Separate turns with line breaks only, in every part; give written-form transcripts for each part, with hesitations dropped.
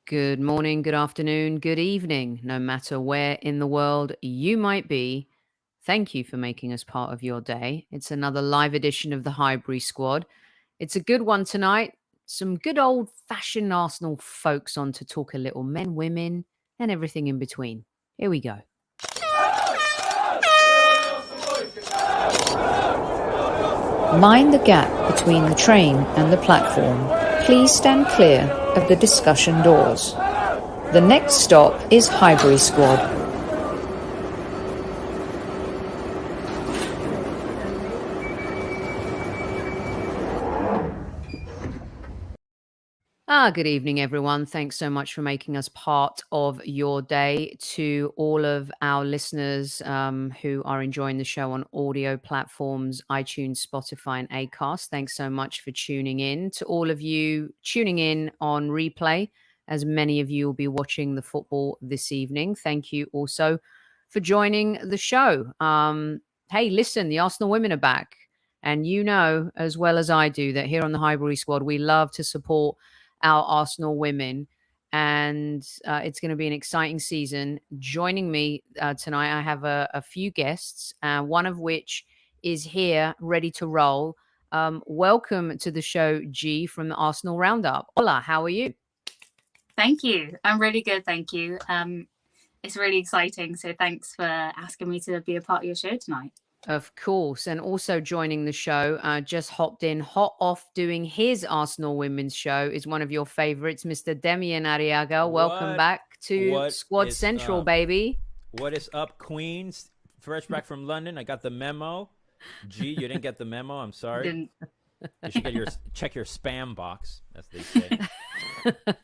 Good morning, good afternoon, good evening, no matter where in the world you might be. Thank you for making us part of your day. It's another live edition of the Highbury Squad. It's a good one tonight. Some good old fashioned Arsenal folks on to talk a little men, women, and everything in between. Here we go.
Mind the gap between the train and the platform. Please stand clear of the discussion doors. The next stop is Highbury Squad.
Good evening, everyone. Thanks so much for making us part of your day. To all of our listeners who are enjoying the show on audio platforms, iTunes, Spotify, and Acast, thanks so much for tuning in. To all of you tuning in on replay, as many of you will be watching the football this evening, thank you also for joining the show. Hey, listen, the Arsenal women are back. And you know, as well as I do, that here on the Highbury Squad, we love to support our Arsenal women, and it's going to be an exciting season. Joining me tonight, I have a few guests, one of which is here ready to roll. Welcome to the show, G from the Arsenal RoundUp. Hola, how are you?
Thank you. I'm really good, thank you. It's really exciting, so thanks for asking me to be a part of your show tonight.
Of course. And also joining the show, just hopped in, hot off doing his Arsenal women's show, is one of your favorites, Mr. Demian Arriaga. Welcome back to Squad Central, baby.
What is up, Queens? Fresh back from London. I got the memo. G, you didn't get the memo. I'm sorry. You should check your spam box, as they say.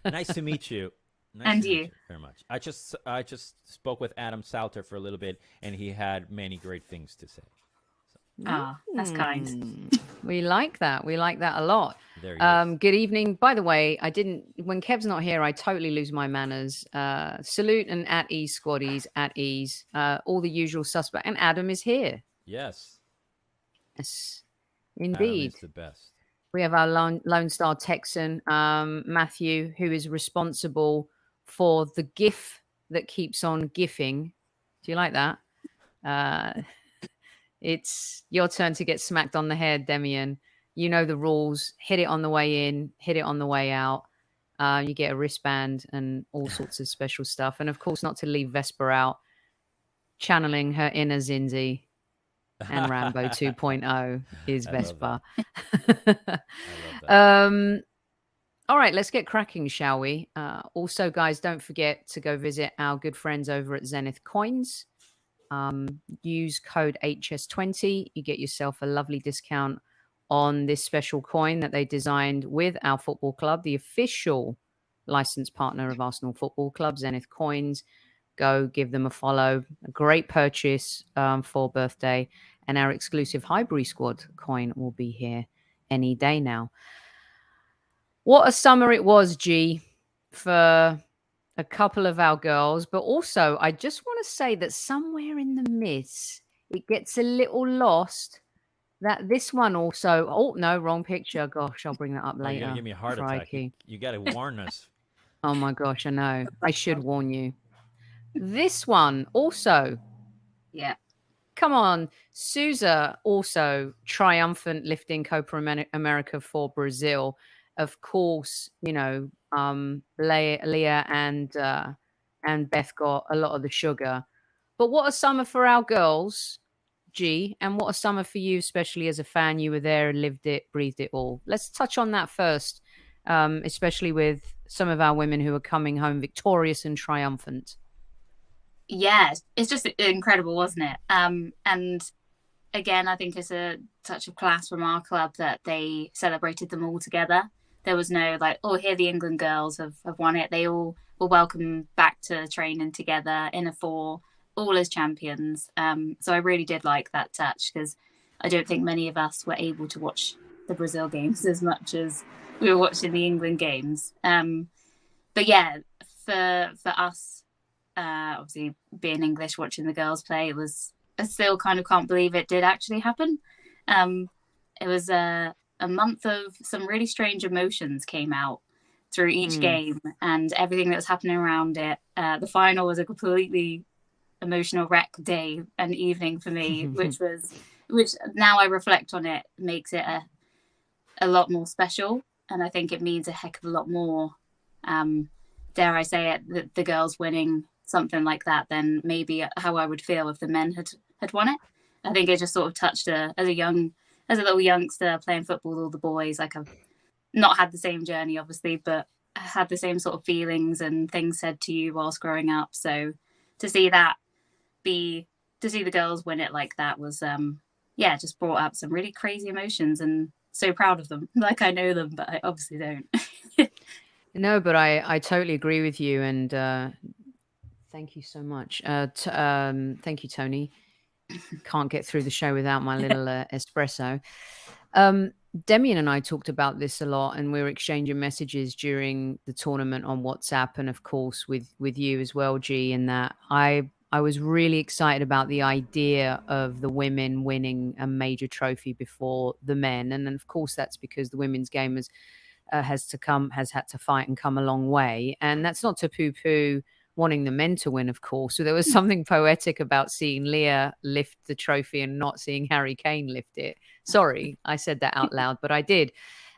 Nice to meet you.
Nice to meet you
very much. I just spoke with Adam Salter for a little bit, and he had many great things to say.
That's kind.
We like that. We like that a lot.
There he is.
Good evening. By the way, when Kev's not here, I totally lose my manners. Salute and at ease, squaddies, at ease. All the usual suspect. And Adam is here.
Yes.
Yes, indeed.
Adam is the best.
We have our Lone Star Texan, Matthew, who is responsible for the GIF that keeps on gifing. Do you like that? It's your turn to get smacked on the head, Demian. You know the rules. Hit it on the way in, hit it on the way out. You get a wristband and all sorts of special stuff. And, of course, not to leave Vesper out, channeling her inner Zinzi. And Rambo 2.0 is Vespa. All right, let's get cracking, shall we? Also, guys, don't forget to go visit our good friends over at ZENITH Coins. Use code HS20. You get yourself a lovely discount on this special coin that they designed with our football club, the official licensed partner of Arsenal Football Club, ZENITH Coins. Go give them a follow. A great purchase for birthday. And our exclusive Highbury Squad coin will be here any day now. What a summer it was, G, for a couple of our girls. But also, I just want to say that somewhere in the midst, it gets a little lost that this one also... Oh, no, wrong picture. Gosh, I'll bring that up later.
You're going to give me a heart attack. You got to warn us.
Oh, my gosh, I know. I should warn you. This one also.
Yeah.
Come on. Souza also triumphant lifting Copa America for Brazil. Of course, you know, Leah and Beth got a lot of the sugar. But what a summer for our girls, G, and what a summer for you, especially as a fan. You were there and lived it, breathed it all. Let's touch on that first, especially with some of our women who are coming home victorious and triumphant.
Yeah, it's just incredible, wasn't it? And again, I think it's a touch of class from our club that they celebrated them all together. There was no like, oh, here the England girls have won it. They all were welcomed back to training together in a four, all as champions. So I really did like that touch, because I don't think many of us were able to watch the Brazil games as much as we were watching the England games. But yeah, for us, obviously being English, watching the girls play, I still kind of can't believe it did actually happen. It was a month of some really strange emotions came out through each game and everything that was happening around it. The final was a completely emotional wreck day and evening for me, which now I reflect on it makes it a lot more special, and I think it means a heck of a lot more, dare I say it, the girls winning something like that than maybe how I would feel if the men had won it. I think it just sort of touched as a little youngster playing football with all the boys. Like, I've not had the same journey obviously, but I had the same sort of feelings and things said to you whilst growing up. So to see the girls win it like that was just brought up some really crazy emotions, and so proud of them. Like, I know them, but I obviously don't.
No, but I totally agree with you, and thank you so much. Thank you, Tony. Can't get through the show without my little espresso. Demian and I talked about this a lot, and we were exchanging messages during the tournament on WhatsApp, and of course with you as well, G. In that I was really excited about the idea of the women winning a major trophy before the men, and then of course that's because the women's game has had to fight and come a long way, and that's not to poo-poo wanting the men to win, of course. So there was something poetic about seeing Leah lift the trophy and not seeing Harry Kane lift it. Sorry, I said that out loud, but I did.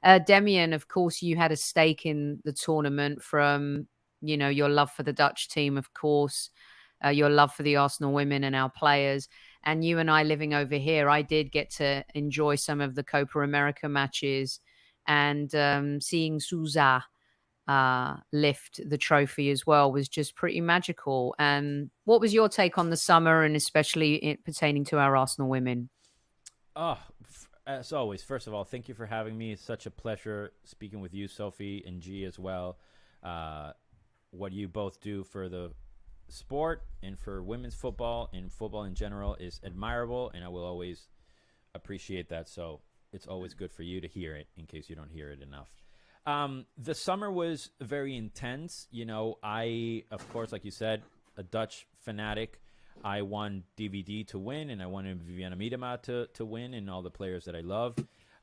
Demian, of course, you had a stake in the tournament from, your love for the Dutch team, of course, your love for the Arsenal women and our players. And you and I living over here, I did get to enjoy some of the Copa America matches and seeing Souza lift the trophy as well was just pretty magical. And what was your take on the summer, and especially pertaining to our Arsenal women?
Oh, as always, first of all, thank you for having me. It's such a pleasure speaking with you, Sophie, and G as well. What you both do for the sport and for women's football and football in general is admirable, and I will always appreciate that. So it's always good for you to hear it in case you don't hear it enough. The summer was very intense. I, of course, like you said, a Dutch fanatic. I want DVD to win, and I wanted Vivianne Miedema to win, and all the players that I love.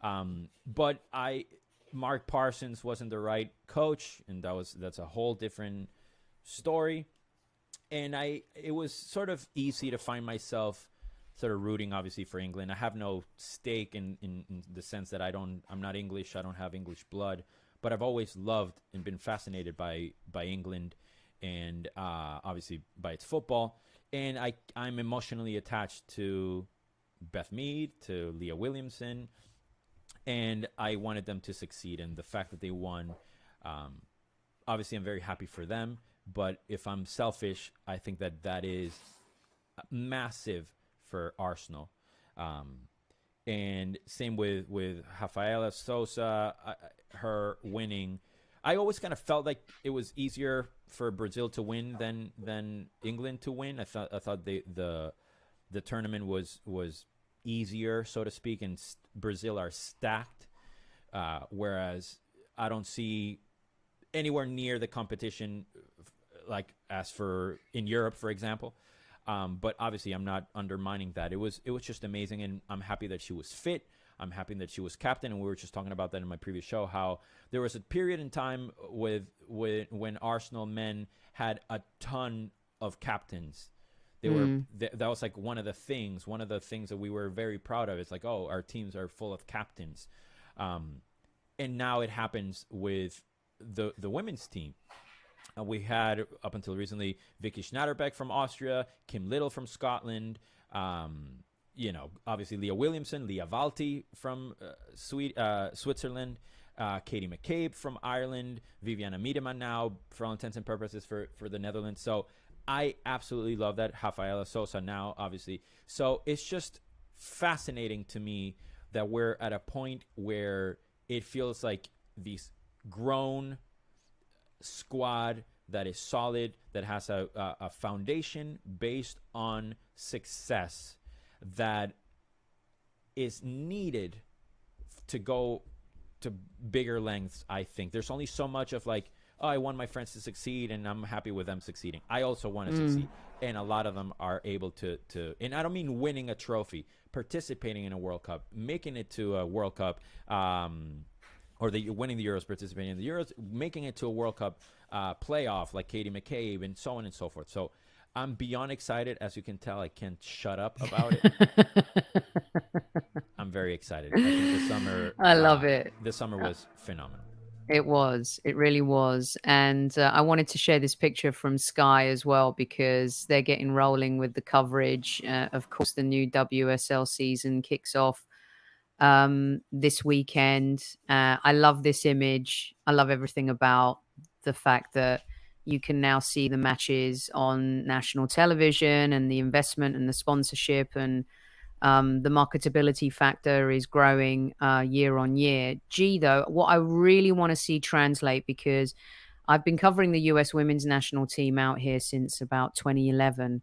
But Mark Parsons wasn't the right coach, and that's a whole different story. And it was sort of easy to find myself sort of rooting, obviously, for England. I have no stake in the sense that I'm not English. I don't have English blood. But I've always loved and been fascinated by England, and obviously by its football. And I'm emotionally attached to Beth Mead, to Leah Williamson, and I wanted them to succeed. And the fact that they won, obviously I'm very happy for them. But if I'm selfish, I think that is massive for Arsenal. And same with Rafaelle, Souza, her winning. I always kind of felt like it was easier for Brazil to win than England to win. I thought the tournament was easier, so to speak, and Brazil are stacked, whereas I don't see anywhere near the competition like as for in Europe, for example. But obviously, I'm not undermining that. It was just amazing, and I'm happy that she was fit. I'm happy that she was captain, and we were just talking about that in my previous show, how there was a period in time when Arsenal men had a ton of captains. That was like one of the things that we were very proud of. It's like, oh, our teams are full of captains, and now it happens with the women's team. We had, up until recently, Vicky Schnatterbeck from Austria, Kim Little from Scotland, obviously Leah Williamson, Leah Valti from Switzerland, Katie McCabe from Ireland, Vivianne Miedema now, for all intents and purposes, for the Netherlands. So I absolutely love that. Rafaelle Souza now, obviously. So it's just fascinating to me that we're at a point where it feels like these grown squad that is solid, that has a foundation based on success that is needed to go to bigger lengths. I think there's only so much of like, oh, I want my friends to succeed and I'm happy with them succeeding. I also want to succeed, and a lot of them are able to and I don't mean winning a trophy, participating in a World Cup, making it to a World Cup, or winning the Euros, participating in the Euros, making it to a World Cup playoff like Katie McCabe and so on and so forth. So I'm beyond excited. As you can tell, I can't shut up about it. I'm very excited. I think the summer...
I love it.
The summer was phenomenal.
It was. It really was. And I wanted to share this picture from Sky as well, because they're getting rolling with the coverage. Of course, the new WSL season kicks off this weekend. I love this image. I love everything about the fact that you can now see the matches on national television, and the investment and the sponsorship, and the marketability factor is growing year on year. Though, what I really want to see translate, because I've been covering the US women's national team out here since about 2011,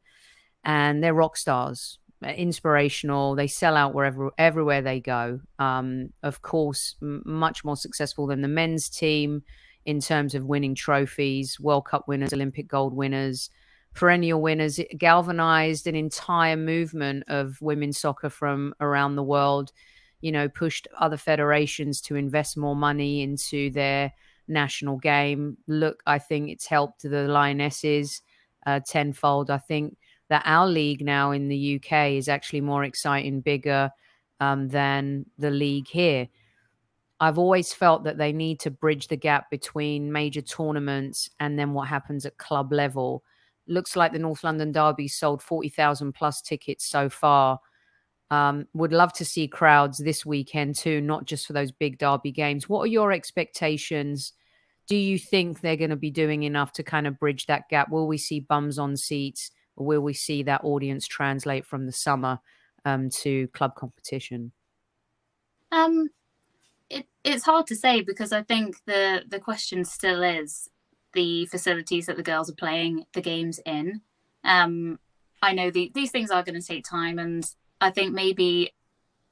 and they're rock stars, inspirational. They sell out everywhere they go. Of course, much more successful than the men's team in terms of winning trophies, World Cup winners, Olympic gold winners, perennial winners. It galvanized an entire movement of women's soccer from around the world, pushed other federations to invest more money into their national game. Look, I think it's helped the Lionesses tenfold. I think that our league now in the UK is actually more exciting, bigger than the league here. I've always felt that they need to bridge the gap between major tournaments and then what happens at club level. Looks like the North London Derby sold 40,000 plus tickets so far. Would love to see crowds this weekend too, not just for those big derby games. What are your expectations? Do you think they're going to be doing enough to kind of bridge that gap? Will we see bums on seats, or will we see that audience translate from the summer to club competition?
It's hard to say, because I think the question still is the facilities that the girls are playing the games in. I know these things are going to take time, and I think maybe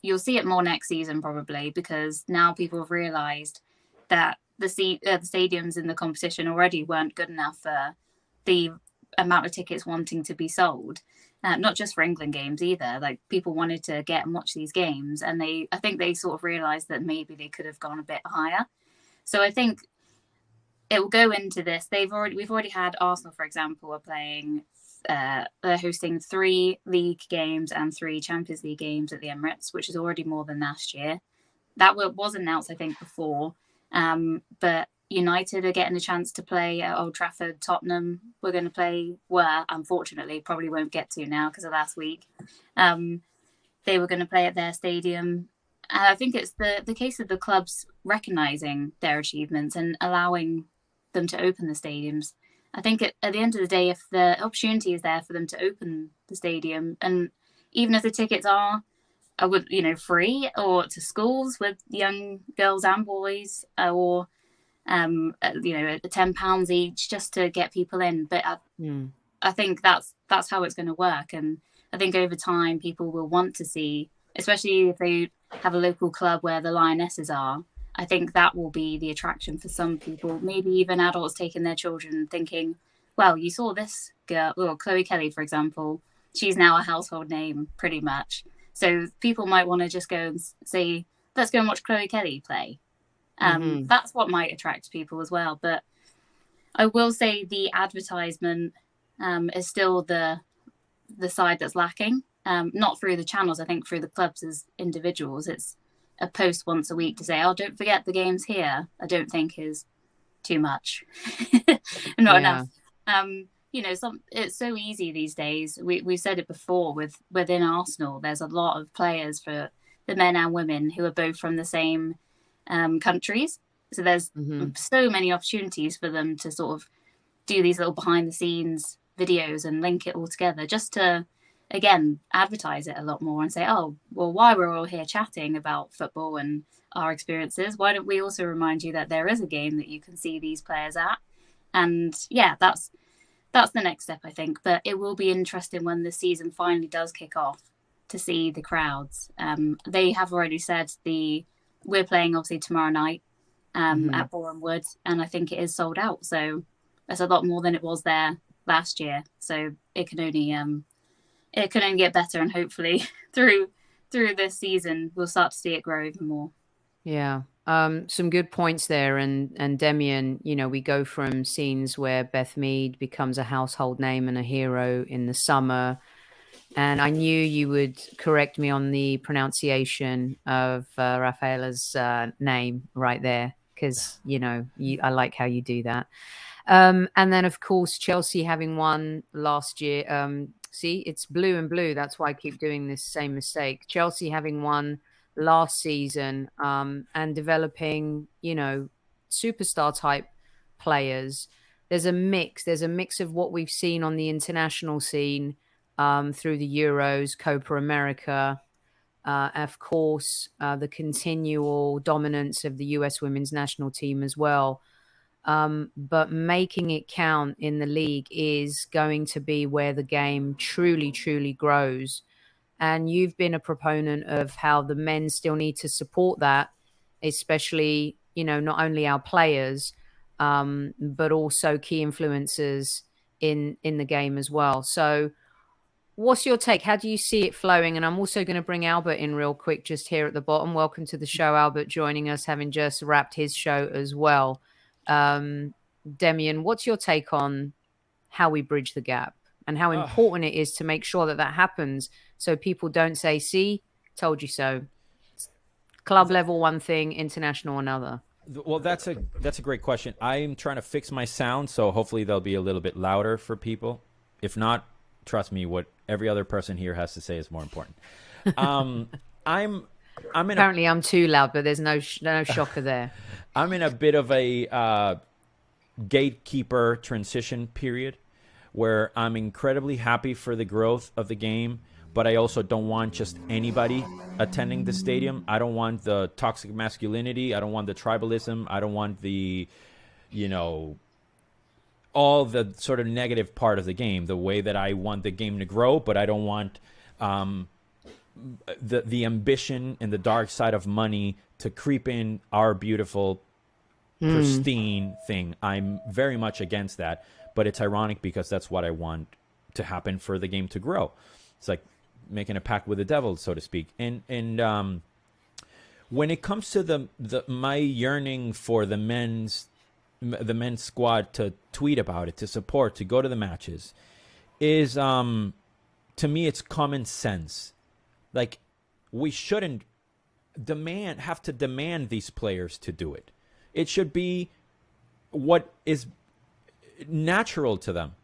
you'll see it more next season probably, because now people have realised that the stadiums in the competition already weren't good enough for the amount of tickets wanting to be sold. Not just for England games either. Like, people wanted to get and watch these games, and I think they sort of realised that maybe they could have gone a bit higher. So I think it will go into this. We've already had Arsenal, for example, are playing. They're hosting 3 league games and 3 Champions League games at the Emirates, which is already more than last year. That was announced, I think, before. But United are getting a chance to play at Old Trafford. Tottenham unfortunately probably won't get to now because of last week. They were going to play at their stadium. I think it's the case of the clubs recognising their achievements and allowing them to open the stadiums. I think at the end of the day, if the opportunity is there for them to open the stadium, and even if the tickets are free, or to schools with young girls and boys, or £10 each just to get people in. But I think that's how it's going to work. And I think over time people will want to see, especially if they have a local club where the Lionesses are, I think that will be the attraction for some people, maybe even adults taking their children, thinking, well, you saw this girl, Chloe Kelly, for example, she's now a household name pretty much. So people might want to just go and say, let's go and watch Chloe Kelly play. That's what might attract people as well. But I will say the advertisement is still the side that's lacking. Not through the channels, I think through the clubs as individuals. It's a post once a week to say, oh, don't forget the game's here, I don't think is too much. Not enough. It's so easy these days. We've said it before within Arsenal, there's a lot of players for the men and women who are both from the same countries. So there's so many opportunities for them to sort of do these little behind the scenes videos and link it all together, just to, again, advertise it a lot more and say, oh, well, while we're all here chatting about football and our experiences, why don't we also remind you that there is a game that you can see these players at? And yeah, that's the next step, I think. But it will be interesting when the season finally does kick off to see the crowds. They have already said we're playing obviously tomorrow night at Boreham Wood, and I think it is sold out. So that's a lot more than it was there last year. So it can only get better, and hopefully through this season we'll start to see it grow even more.
Yeah. Some good points there. And Demian, we go from scenes where Beth Mead becomes a household name and a hero in the summer. And I knew you would correct me on the pronunciation of Rafaela's name right there, because, I like how you do that. And then, of course, Chelsea having won last year. See, it's blue and blue. That's why I keep doing this same mistake. Chelsea having won last season and developing, superstar type players. There's a mix. There's a mix of what we've seen on the international scene through the Euros, Copa America, of course, the continual dominance of the US women's national team as well. But making it count in the league is going to be where the game truly, truly grows. And you've been a proponent of how the men still need to support that, especially, not only our players, but also key influencers in the game as well. So what's your take? How do you see it flowing? And I'm also going to bring Albert in real quick, just here at the bottom. Welcome to the show, Albert, joining us, having just wrapped his show as well. Demian, what's your take on how we bridge the gap and how important it is to make sure that happens, so people don't say, see, told you so? Club level one thing, international another.
Well, that's a great question. I'm trying to fix my sound, so hopefully they'll be a little bit louder for people. If not, trust me, what every other person here has to say is more important.
Apparently I'm too loud, but there's no shocker there.
I'm in a bit of a gatekeeper transition period where I'm incredibly happy for the growth of the game, but I also don't want just anybody attending the stadium. I don't want the toxic masculinity. I don't want the tribalism. I don't want the, all the sort of negative part of the game, the way that I want the game to grow, but I don't want the ambition and the dark side of money to creep in our beautiful, pristine thing. I'm very much against that, but it's ironic because that's what I want to happen for the game to grow. It's like making a pact with the devil, so to speak. And when it comes to my yearning for the men's squad to tweet about it, to support, to go to the matches, is to me it's common sense. Like, we shouldn't have to demand these players to do it. It should be what is natural to them,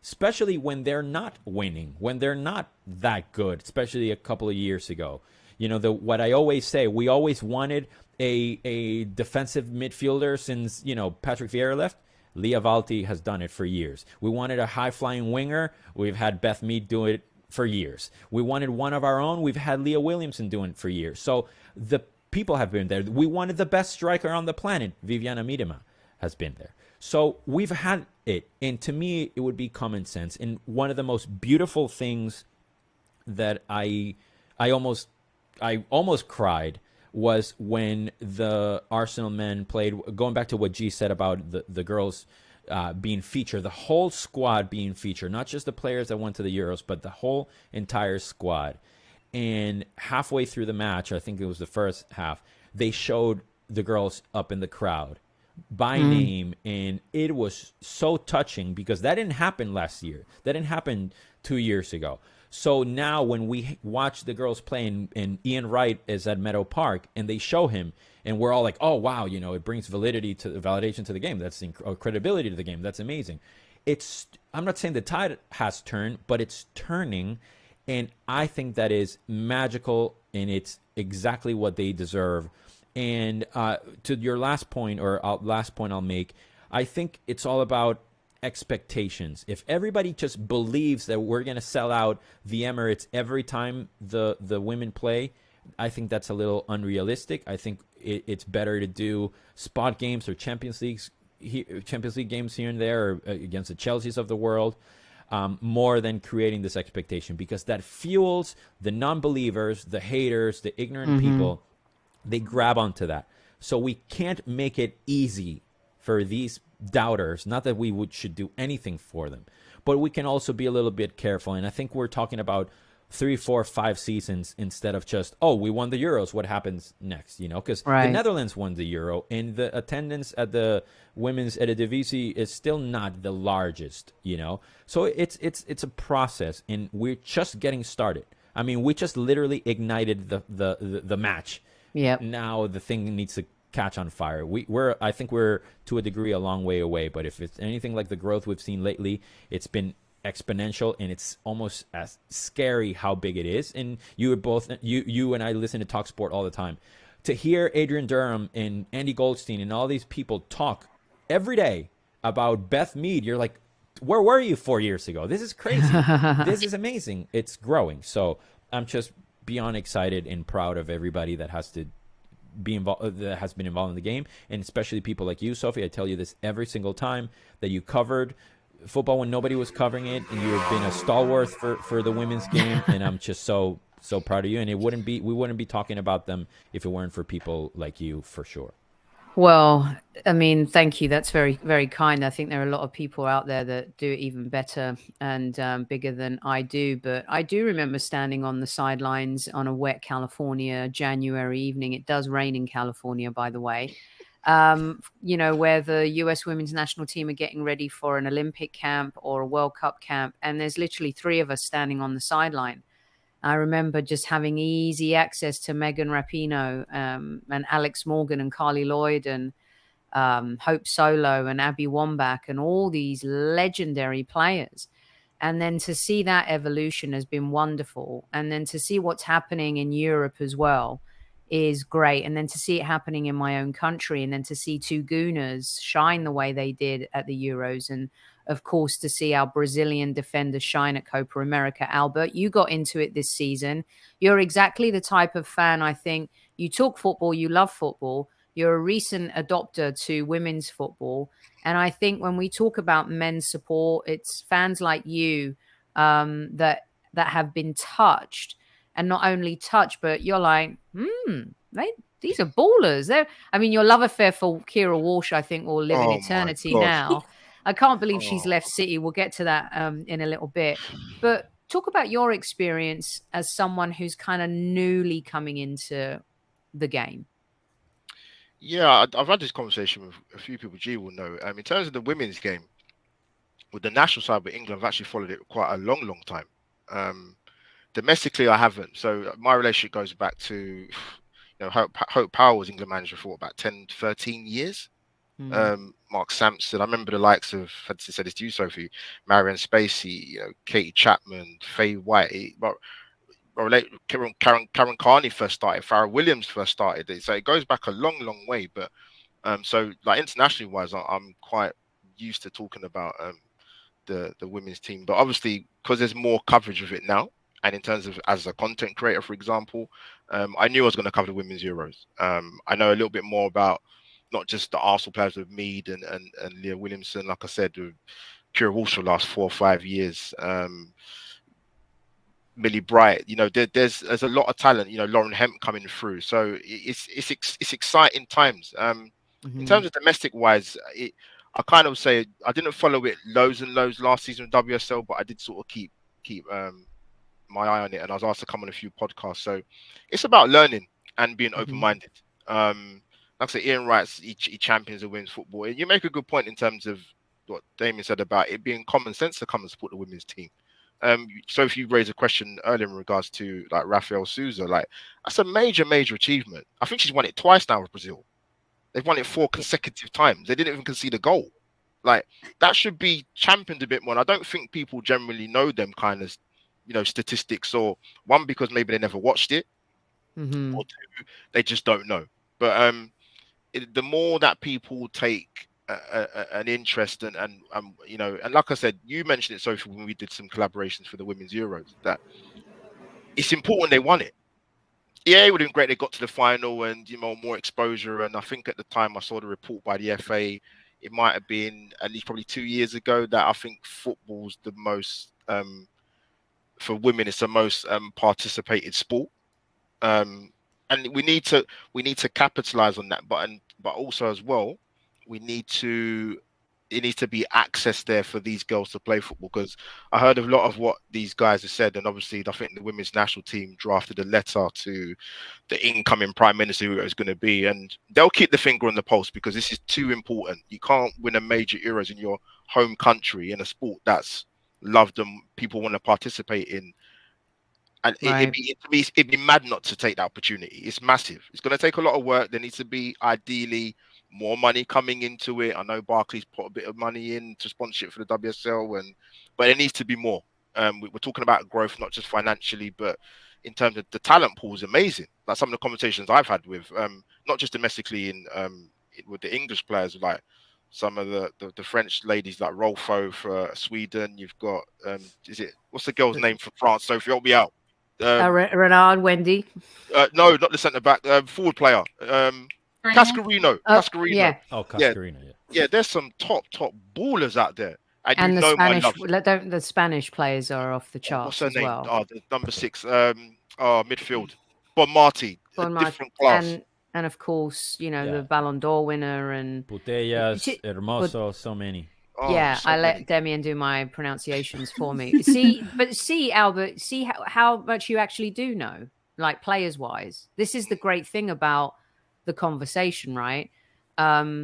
especially when they're not winning, when they're not that good, especially a couple of years ago. What I always say, we always wanted a defensive midfielder since, Patrick Vieira left. Leah Valti has done it for years. We wanted a high-flying winger. We've had Beth Mead do it for years. We wanted one of our own. We've had Leah Williamson doing it for years. So the people have been there. We wanted the best striker on the planet. Viviana Miedema has been there. So we've had it. And to me, it would be common sense. And one of the most beautiful things that I almost cried was when the Arsenal men played, going back to what G said about the girls being featured, the whole squad being featured, not just the players that went to the Euros, but the whole entire squad. And halfway through the match, I think it was the first half, they showed the girls up in the crowd by name, and it was so touching because that didn't happen last year. That didn't happen 2 years ago. So now when we watch the girls play and Ian Wright is at Meadow Park and they show him and we're all like, oh, wow, it brings validation to the game. That's credibility to the game. That's amazing. I'm not saying the tide has turned, but it's turning. And I think that is magical, and it's exactly what they deserve. And to your last point, I'll make, I think it's all about expectations. If everybody just believes that we're going to sell out the Emirates every time the women play, I think that's a little unrealistic. I think it's better to do spot games or Champions League games here and there, or against the Chelseas of the world, more than creating this expectation, because that fuels the non-believers, the haters, the ignorant people. They grab onto that. So we can't make it easy for these doubters. Not that we should do anything for them, but we can also be a little bit careful. And I think we're talking about 3, 4, 5 seasons instead of just, oh, we won the Euros, what happens next? Because the
Right.
Netherlands won the Euro, and the attendance at the women's Eredivisie is still not the largest. So it's a process, and we're just getting started. I mean, we just literally ignited the match.
Yep.
Now the thing needs to catch on fire. I think we're to a degree a long way away, but if it's anything like the growth we've seen lately, it's been exponential, and it's almost as scary how big it is. And you and I listen to Talk Sport all the time. To hear Adrian Durham and Andy Goldstein and all these people talk every day about Beth Mead, you're like, where were you 4 years ago? This is crazy. This is amazing. It's growing. So I'm just beyond excited and proud of everybody that has to be involved, that has been involved in the game, and especially people like you, Sophie. I tell you this every single time, that you covered football when nobody was covering it, and you have been a stalwart for the women's game, and I'm just so proud of you. And we wouldn't be talking about them if it weren't for people like you, for sure.
Well, I mean, thank you. That's very, very kind. I think there are a lot of people out there that do it even better and bigger than I do. But I do remember standing on the sidelines on a wet California January evening. It does rain in California, by the way. Where the US women's national team are getting ready for an Olympic camp or a World Cup camp. And there's literally 3 of us standing on the sideline. I remember just having easy access to Megan Rapinoe and Alex Morgan and Carly Lloyd and Hope Solo and Abby Wambach and all these legendary players. And then to see that evolution has been wonderful. And then to see what's happening in Europe as well is great. And then to see it happening in my own country, and then to see 2 Gooners shine the way they did at the Euros, and of course to see our Brazilian defender shine at Copa America. Albert, you got into it this season. You're exactly the type of fan, I think. You talk football, you love football. You're a recent adopter to women's football. And I think when we talk about men's support, it's fans like you that have been touched. And not only touched, but you're like, these are ballers. Your love affair for Kira Walsh, I think, will live in eternity now. I can't believe she's left City. We'll get to that in a little bit. But talk about your experience as someone who's kind of newly coming into the game.
Yeah, I've had this conversation with a few people. G will know. In terms of the women's game, with the national side with England, I've actually followed it quite a long time. Domestically, I haven't. So my relationship goes back to, Hope Powell was England manager for about 10, 13 years. Mark Sampson. I remember the likes of, I said this to you, Sophie, Marianne Spacey, Katie Chapman, Faye White. Karen Carney first started. Farrah Williams first started. So it goes back a long way. But so like internationally wise, I'm quite used to talking about the women's team. But obviously, because there's more coverage of it now, and in terms of as a content creator, for example, I knew I was going to cover the Women's Euros. I know a little bit more about not just the Arsenal players with Mead and Leah Williamson, like I said, with Kira Walsh for the last 4 or 5 years. Millie Bright, there's a lot of talent. Lauren Hemp coming through, so it's exciting times. In terms of domestic wise, I kind of say I didn't follow it loads and loads last season with WSL, but I did sort of keep my eye on it, and I was asked to come on a few podcasts. So it's about learning and being open-minded. Like I say, Ian Wright's he champions the women's football. And you make a good point in terms of what Damian said about it being common sense to come and support the women's team. So if you raised a question earlier in regards to like Rafaelle Souza, like that's a major achievement. I think she's won it twice now with Brazil. They've won it 4 consecutive times. They didn't even concede a goal. Like that should be championed a bit more. And I don't think people generally know them kind of, statistics, or one, because maybe they never watched it, or 2, they just don't know. But the more that people take an interest and like I said, you mentioned it, Sophie, when we did some collaborations for the Women's Euros, that it's important they won it. Yeah, it would have been great they got to the final and more exposure. And I think at the time I saw the report by the FA, it might have been at least probably 2 years ago, that I think football's the most for women, it's the most participated sport. And we need to capitalize on that, but also as well, we need to it needs to be access there for these girls to play football. Because I heard a lot of what these guys have said, and obviously I think the women's national team drafted a letter to the incoming prime minister who it was going to be, and they'll keep the finger on the pulse because this is too important. You can't win a major Euros in your home country in a sport that's loved and people want to participate in. And it'd be mad not to take that opportunity. It's massive. It's going to take a lot of work. There needs to be ideally more money coming into it. I know Barclays put a bit of money in to sponsorship for the WSL, but it needs to be more. We're talking about growth, not just financially, but in terms of the talent pool is amazing. Like some of the conversations I've had with, not just domestically with the English players, like some of the French ladies like Rolfo for Sweden. You've got what's the girl's name for France? Sophie, help me out.
Renard, Wendy.
No, not the centre back. Forward player. Cascarino. Cascarino.
Yeah.
Oh, Cascarino.
Yeah. There's some top ballers out there.
And the Spanish players are off the charts.
What's her
name?
Well. Oh, the number 6. Midfield. Bon Marti. Different class.
And of course, the Ballon d'Or winner and
Putellas, Hermoso, so many.
Oh, I let Demian do my pronunciations for me. See, Albert, how much you actually do know, like players wise. This is the great thing about the conversation, right? Through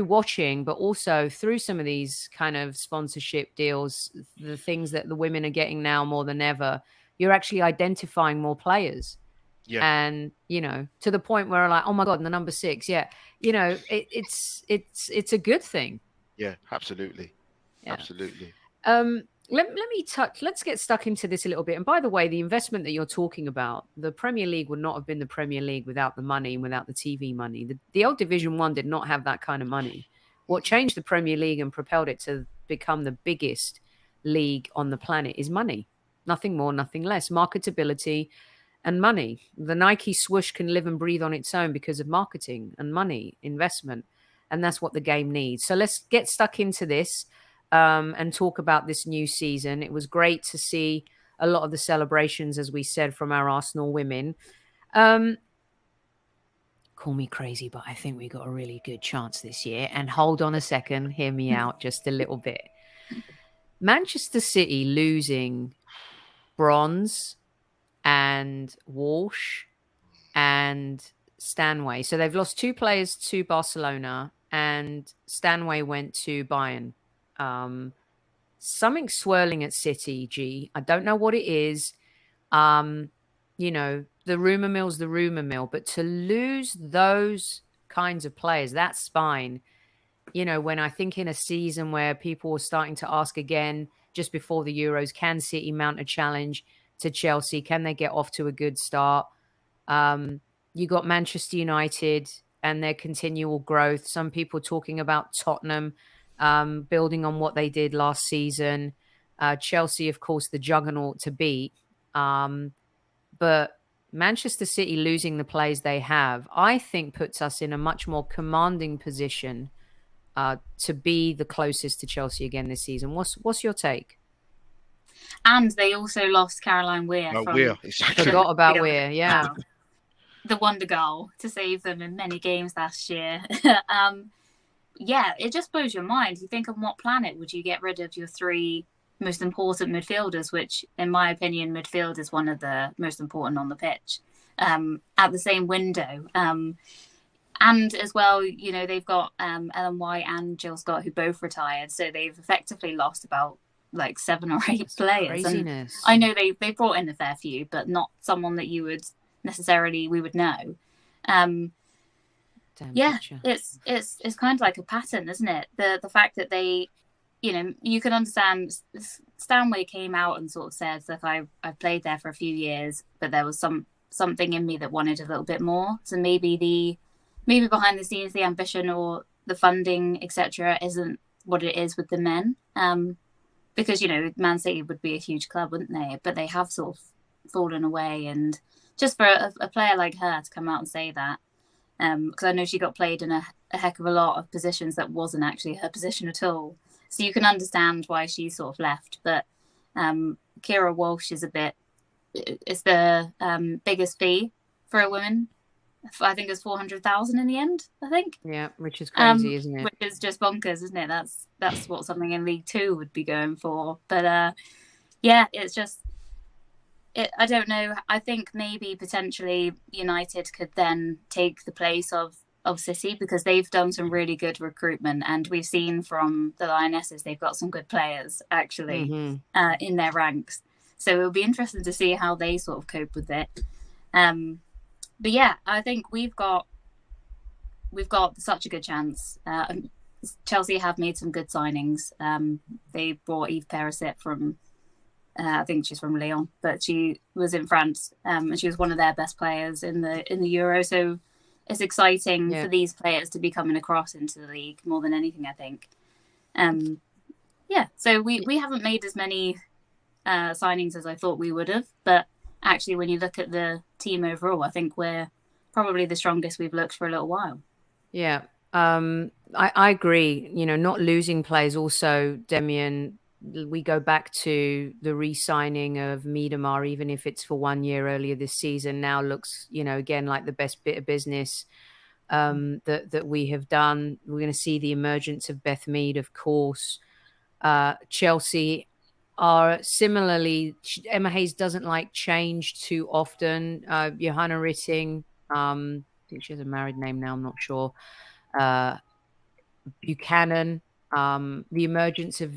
watching, but also through some of these kind of sponsorship deals, the things that the women are getting now more than ever, you're actually identifying more players. Yeah. And, to the point where I'm like, oh my God, and the number 6. Yeah. It's a good thing.
Yeah, absolutely. Yeah. Absolutely.
Let's get stuck into this a little bit. And by the way, the investment that you're talking about, the Premier League would not have been the Premier League without the money and without the TV money. The old Division 1 did not have that kind of money. What changed the Premier League and propelled it to become the biggest league on the planet is money. Nothing more, nothing less. Marketability and money. The Nike swoosh can live and breathe on its own because of marketing and money, investment. And that's what the game needs. So let's get stuck into this and talk about this new season. It was great to see a lot of the celebrations, as we said, from our Arsenal women. Call me crazy, but I think we got a really good chance this year. And hold on a second, hear me out just a little bit. Manchester City losing Bronze and Walsh and Stanway. So they've lost 2 players to Barcelona and Stanway went to Bayern. Something swirling at City, G. I don't know what it is. The rumor mill's the rumor mill, but to lose those kinds of players, that spine, when I think in a season where people were starting to ask again just before the Euros, can City mount a challenge to Chelsea? Can they get off to a good start? You got Manchester United and their continual growth. Some people talking about Tottenham building on what they did last season. Chelsea, of course, the juggernaut to beat. But Manchester City losing the players they have, I think puts us in a much more commanding position to be the closest to Chelsea again this season. What's your take?
And they also lost Caroline Weir.
Weir.
Forgot about Weir, yeah.
The wonder goal to save them in many games last year. Yeah, it just blows your mind. You think, on what planet would you get rid of your 3 most important midfielders, which, in my opinion, midfield is one of the most important on the pitch, at the same window. And as well, they've got Ellen White and Jill Scott, who both retired. So they've effectively lost about 7 or 8 players.
Craziness.
And I know they brought in a fair few, but not someone that we would know. It's kind of like a pattern, isn't it? The fact that they, you can understand. Stanway came out and sort of said, "Look, I've played there for a few years, but there was something in me that wanted a little bit more. So maybe behind the scenes, the ambition or the funding, etc., isn't what it is with the men. Because Man City would be a huge club, wouldn't they? But they have sort of fallen away, and just for a player like her to come out and say that. Because I know she got played in a heck of a lot of positions that wasn't actually her position at all. So you can understand why she sort of left. But Kira Walsh is it's the biggest fee for a woman I think it's 400,000 in the end. I think.
Yeah, which is crazy, isn't it?
Which is just bonkers, isn't it? That's what something in League Two would be going for. But yeah, it's just. I don't know. I think maybe potentially United could then take the place of City, because they've done some really good recruitment, and we've seen from the Lionesses they've got some good players actually in their ranks. So it'll be interesting to see how they sort of cope with it. But yeah, I think we've got such a good chance. Chelsea have made some good signings. They brought Eve Perisic from. I think she's from Lyon, but she was in France, and she was one of their best players in the Euro. So it's exciting for these players to be coming across into the league more than anything, I think. So we haven't made as many signings as I thought we would have, but actually, when you look at the team overall, I think we're probably the strongest we've looked for a little while.
Yeah, I agree. Not losing players also, Demian. We go back to the re-signing of Miedemar, even if it's for 1 year earlier this season, now looks, again, like the best bit of business that we have done. We're going to see the emergence of Beth Mead, of course. Chelsea are similarly, Emma Hayes doesn't like change too often. Johanna Ritting, I think she has a married name now, I'm not sure. Buchanan. The emergence of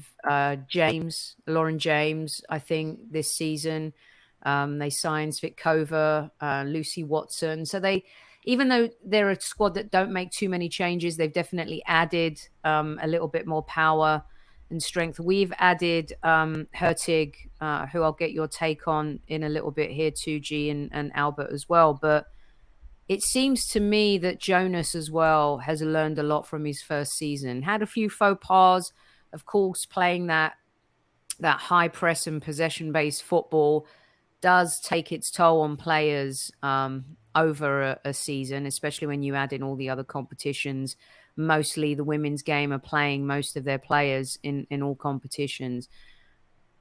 Lauren James, I think this season. They signed Svitkova, Lucy Watson. So even though they're a squad that don't make too many changes, they've definitely added a little bit more power and strength. We've added Hurtig, who I'll get your take on in a little bit here too, G, and Albert as well. But it seems to me that Jonas as well has learned a lot from his first season. Had a few faux pas, of course, playing that high press and possession-based football does take its toll on players over a season, especially when you add in all the other competitions. Mostly the women's game are playing most of their players in all competitions.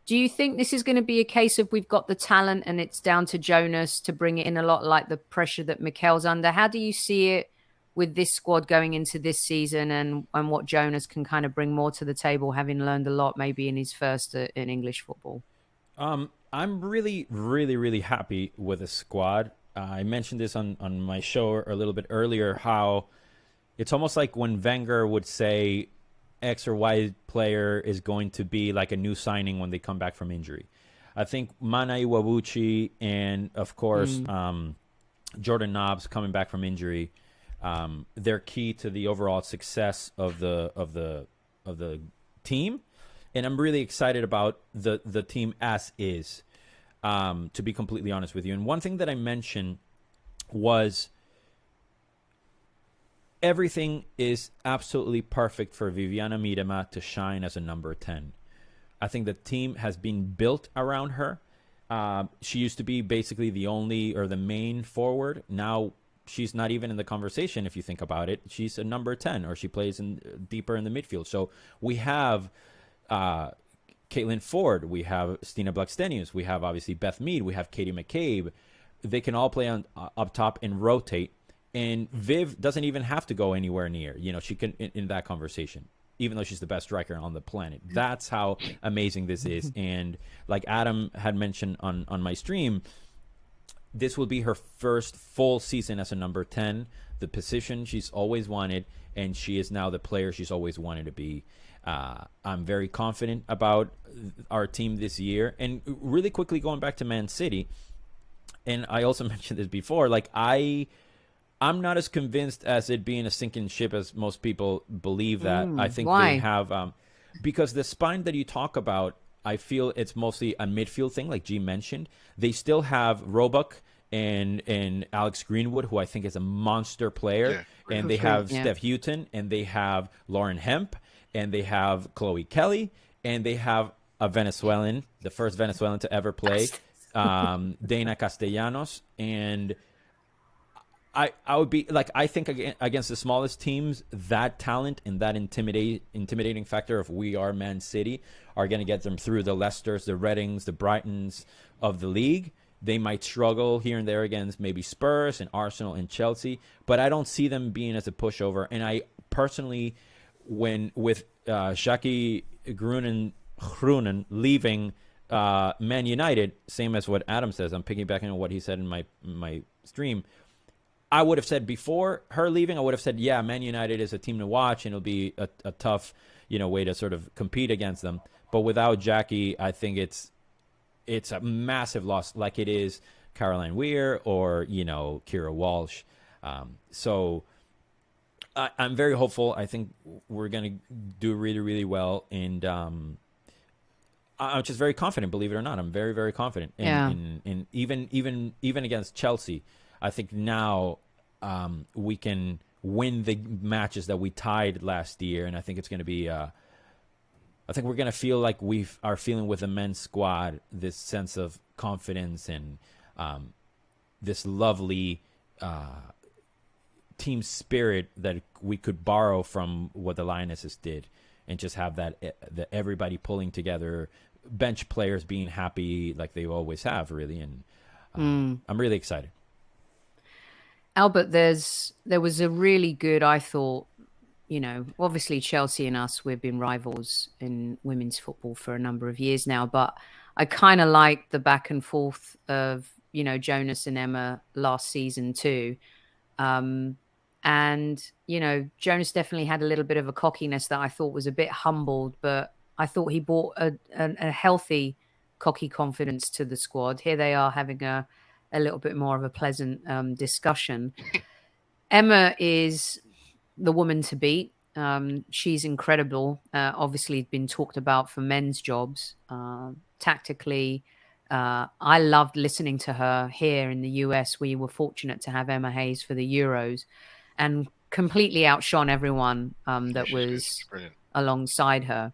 Do you think this is going to be a case of we've got the talent and it's down to Jonas to bring it in, a lot like the pressure that Mikel's under? How do you see it with this squad going into this season, and what Jonas can kind of bring more to the table, having learned a lot maybe in his first in English football?
I'm really, really, really happy with the squad. I mentioned this on my show a little bit earlier, how it's almost like when Wenger would say X or Y player is going to be like a new signing when they come back from injury. I think Mana Iwabuchi and, of course, Jordan Nobbs coming back from injury, they're key to the overall success of the team. And I'm really excited about the team as is, to be completely honest with you. And one thing that I mentioned was everything is absolutely perfect for Viviana Miedema to shine as a number 10. I think the team has been built around her. She used to be basically the only or the main forward. Now she's not even in the conversation if you think about it. She's a number 10, or she plays deeper in the midfield. So we have Caitlin Ford, we have Stina Blackstenius, we have obviously Beth Mead, we have Katie McCabe. They can all play up top and rotate. And Viv doesn't even have to go anywhere near. She can in that conversation, even though she's the best striker on the planet. That's how amazing this is. And like Adam had mentioned on my stream, this will be her first full season as a number 10, the position she's always wanted, and she is now the player she's always wanted to be. I'm very confident about our team this year. And really quickly going back to Man City, and I also mentioned this before, like I'm not as convinced as it being a sinking ship as most people believe that. I think
why?
They have, because the spine that you talk about, I feel it's mostly a midfield thing, like G mentioned. They still have Roebuck and Alex Greenwood, who I think is a monster player. Yeah. And they have Steph Houghton, and they have Lauren Hemp, and they have Chloe Kelly, and they have a Venezuelan, the first Venezuelan to ever play, Dana Castellanos. And I would be like, I think against the smallest teams, that talent and that intimidating factor of we are Man City are going to get them through the Leicesters, the Readings, the Brightons of the league. They might struggle here and there against maybe Spurs and Arsenal and Chelsea, but I don't see them being as a pushover. And I personally, with Jackie Groenen leaving Man United, same as what Adam says, I'm piggybacking on what he said in my stream. I would have said before her leaving, I would have said, yeah, Man United is a team to watch, and it'll be a tough, way to sort of compete against them. But without Jackie, I think it's a massive loss, like it is Caroline Weir or, Kira Walsh. So I'm very hopeful. I think we're going to do really, really well. And I'm just very confident, believe it or not. I'm very, very confident. In even against Chelsea, I think now we can win the matches that we tied last year. And I think it's going to be I think we're going to feel like we are feeling with the men's squad, this sense of confidence and this lovely team spirit that we could borrow from what the Lionesses did, and just have that everybody pulling together, bench players being happy like they always have, really. And I'm really excited.
Albert, there was a really good, I thought, obviously Chelsea and us, we've been rivals in women's football for a number of years now, but I kind of liked the back and forth of, Jonas and Emma last season too. And, Jonas definitely had a little bit of a cockiness that I thought was a bit humbled, but I thought he brought a healthy cocky confidence to the squad. Here they are having a little bit more of a pleasant discussion. Emma is the woman to beat. She's incredible. Obviously been talked about for men's jobs. Tactically, I loved listening to her here in the US. We were fortunate to have Emma Hayes for the Euros, and completely outshone everyone that was alongside her.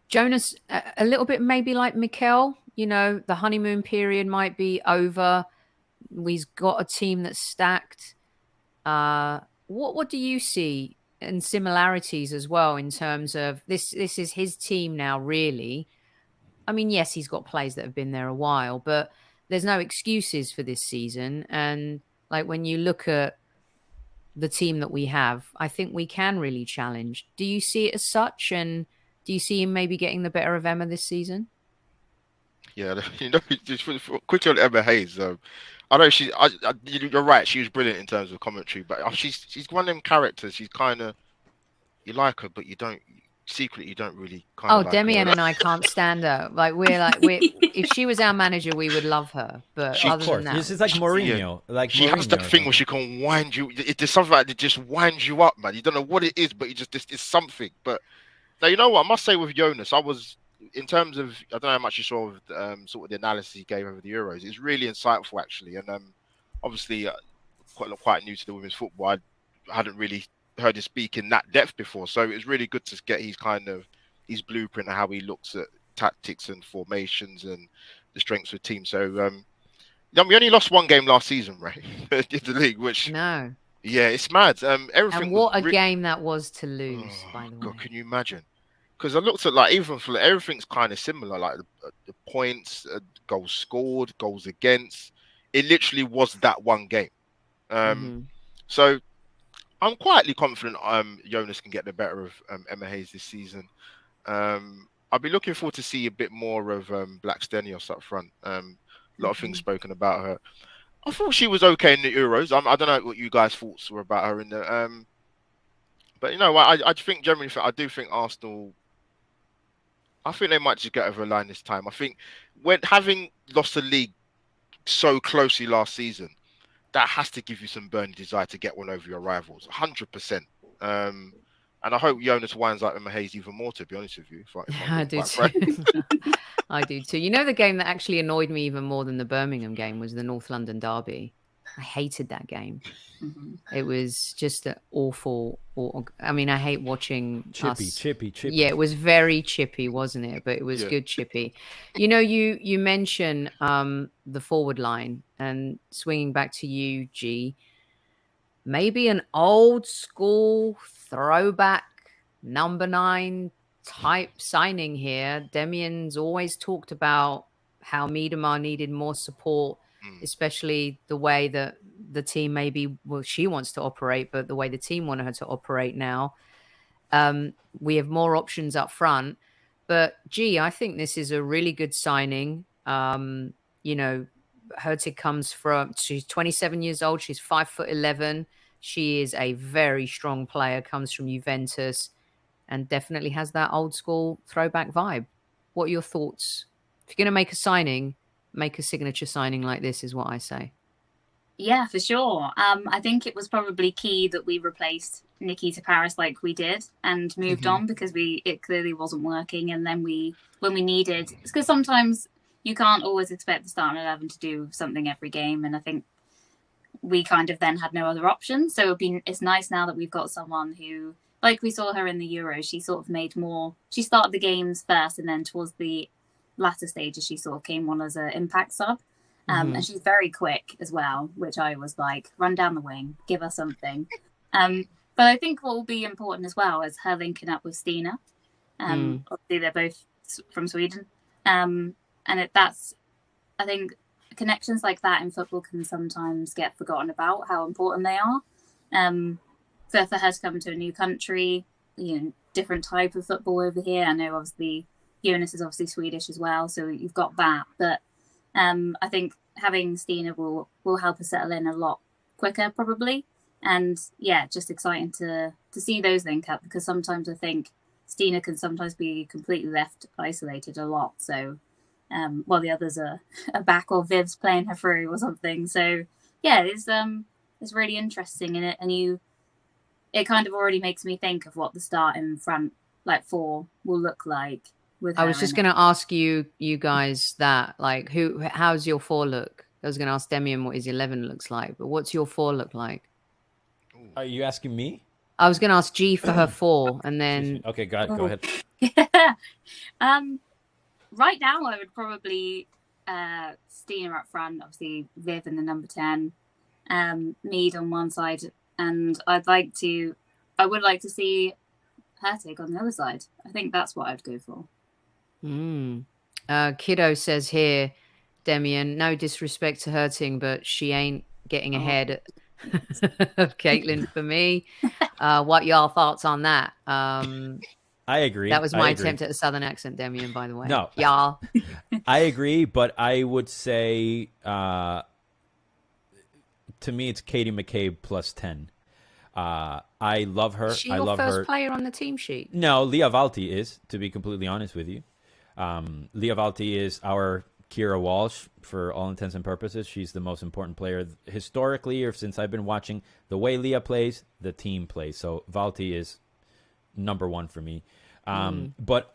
Jonas, a little bit maybe like Mikel, the honeymoon period might be over. We've got a team that's stacked. What do you see in similarities as well in terms of this is his team now, really? I mean, yes, he's got players that have been there a while, but there's no excuses for this season. And like when you look at the team that we have, I think we can really challenge. Do you see it as such? And do you see him maybe getting the better of Emma this season?
Yeah, just quickly on Emma Hayes. I know you're right. She was brilliant in terms of commentary, but she's one of them characters. She's kind of, you like her, but you don't secretly. You don't really. Like
Demian and I can't stand her. Like we're if she was our manager, we would love her. But other than that,
this is like Mourinho.
Yeah. Like she has that thing where she can wind you. There's something like that just winds you up, man. You don't know what it is, but it's something. But now, you know what I must say with Jonas, in terms of, I don't know how much you saw of sort of the analysis he gave over the Euros. It's really insightful, actually, and obviously quite new to the women's football. I hadn't really heard him speak in that depth before, so it's really good to get his blueprint of how he looks at tactics and formations and the strengths of the team. So we only lost one game last season, right, in the league, which
no,
yeah, it's mad. Everything.
And what a game that was to lose. By the way,
God, can you imagine? Because I looked at even for everything's kind of similar, like the points, goals scored, goals against. It literally was that one game. So I'm quietly confident Jonas can get the better of Emma Hayes this season. I'll be looking forward to see a bit more of Black Stenios up front. A lot of things spoken about her. I thought she was okay in the Euros. I don't know what you guys' thoughts were about her in the. But I think generally, I do think Arsenal. I think they might just get over the line this time. I think when having lost the league so closely last season, that has to give you some burning desire to get one over your rivals, 100%. And I hope Jonas winds up Emma Hayes even more, to be honest with you.
I do too. I do too. The game that actually annoyed me even more than the Birmingham game was the North London derby. I hated that game. It was just an awful. I mean, I hate watching
chippy.
Yeah, it was very chippy, wasn't it? But it was good chippy. You mentioned the forward line, and swinging back to you, G. Maybe an old school throwback number 9 type signing here. Demian's always talked about how Miedema needed more support, especially the way that the team she wants to operate, but the way the team wanted her to operate now. We have more options up front. But, I think this is a really good signing. Hertig she's 27 years old. She's 5'11". She is a very strong player, comes from Juventus, and definitely has that old school throwback vibe. What are your thoughts? If you're going to make a signing, make a signature signing like this, is what I say.
Yeah, for sure. I think it was probably key that we replaced Nikita Paris like we did and moved on, because it clearly wasn't working. And then when we needed, it's because sometimes you can't always expect the starting 11 to do something every game. And I think we kind of then had no other option. So it's nice now that we've got someone who, like we saw her in the Euros, she sort of she started the games first, and then towards the latter stages, she sort of came on as an impact sub. And she's very quick as well, which I was like, run down the wing, give us something. But I think what will be important as well is her linking up with Stina. Obviously, they're both from Sweden. I think connections like that in football can sometimes get forgotten about, how important they are. For her to come to a new country, different type of football over here. I know obviously Jonas is obviously Swedish as well, so you've got that. But I think having Stina will help us settle in a lot quicker, probably. And yeah, just exciting to see those link up, because sometimes I think Stina can sometimes be completely left isolated a lot. So while the others are back, or Viv's playing her through or something. So yeah, it's really interesting in it, and it kind of already makes me think of what the start in front, like 4, will look like. I
was just going to ask you guys that, like, how's your 4 look? I was going to ask Demian what his 11 looks like, but what's your 4 look like?
Are you asking me?
I was going to ask G for her 4, and then...
Okay, go ahead.
Right now, I would probably Stina up front, obviously Viv in the number 10, Mead on one side, and I would like to see Hertig on the other side. I think that's what I'd go for.
Kiddo says here, Demian, no disrespect to Herting, but she ain't getting ahead of Caitlin for me. What y'all thoughts on that?
I agree.
That was my attempt at a southern accent, Demian, by the way.
No.
Y'all.
I agree, but I would say to me it's Katie McCabe plus 10. I love her.
Is she your first player on the team sheet?
No, Leah Valti is, to be completely honest with you. Leah Valti is our Kira Walsh for all intents and purposes. She's the most important player historically, or since I've been watching the way Leah plays, the team plays. So Valti is number 1 for me. But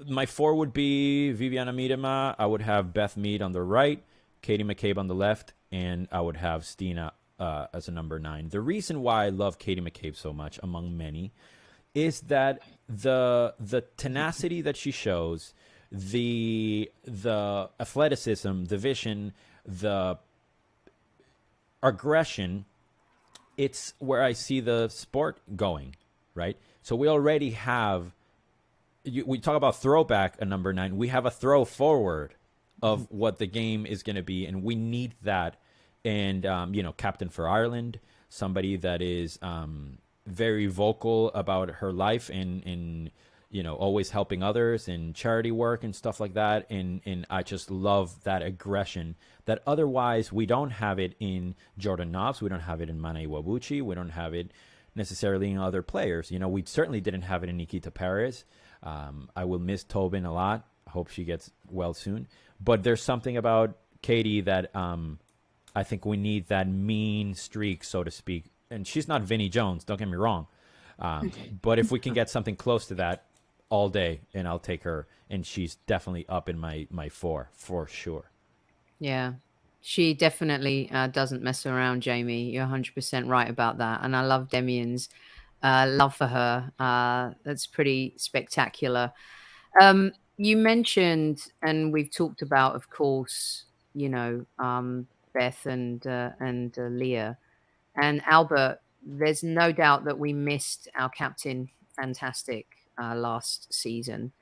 my 4 would be Viviana Miedema. I would have Beth Mead on the right, Katie McCabe on the left, and I would have Stina as a number 9. The reason why I love Katie McCabe so much, among many, is that the tenacity that she shows, the athleticism, the vision, the aggression, it's where I see the sport going, right? So we already have, we talk about throwback, a number 9. We have a throw forward of what the game is going to be, and we need that. And, captain for Ireland, somebody that is very vocal about her life and always helping others in charity work and stuff like that. And I just love that aggression that otherwise we don't have it in Jordan Knobs. We don't have it in Mane Iwabuchi. We don't have it necessarily in other players. We certainly didn't have it in Nikita Paris. I will miss Tobin a lot. Hope she gets well soon. But there's something about Katie that I think we need, that mean streak, so to speak. And she's not Vinnie Jones, don't get me wrong. But if we can get something close to that all day, and I'll take her. And she's definitely up in my 4, for sure. Yeah.
She definitely doesn't mess around, Jamie. You're 100% right about that. And I love Demian's love for her. That's pretty spectacular. You mentioned, and we've talked about, of course, Beth and Leah and Albert. There's no doubt that we missed our captain, fantastic, last season.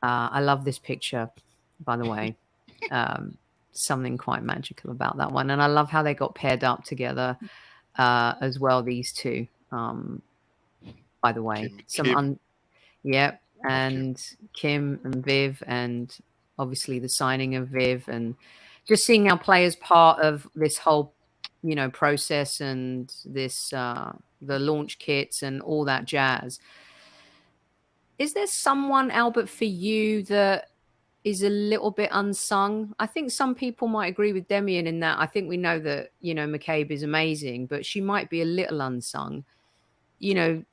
I love this picture, by the way. something quite magical about that one. And I love how they got paired up together as well, these two. By the way, and Kim and Viv, and obviously the signing of Viv, and just seeing our players part of this whole, process, and this the launch kits and all that jazz. Is there someone, Albert, for you that is a little bit unsung? I think some people might agree with Demian in that. I think we know that, McCabe is amazing, but she might be a little unsung. The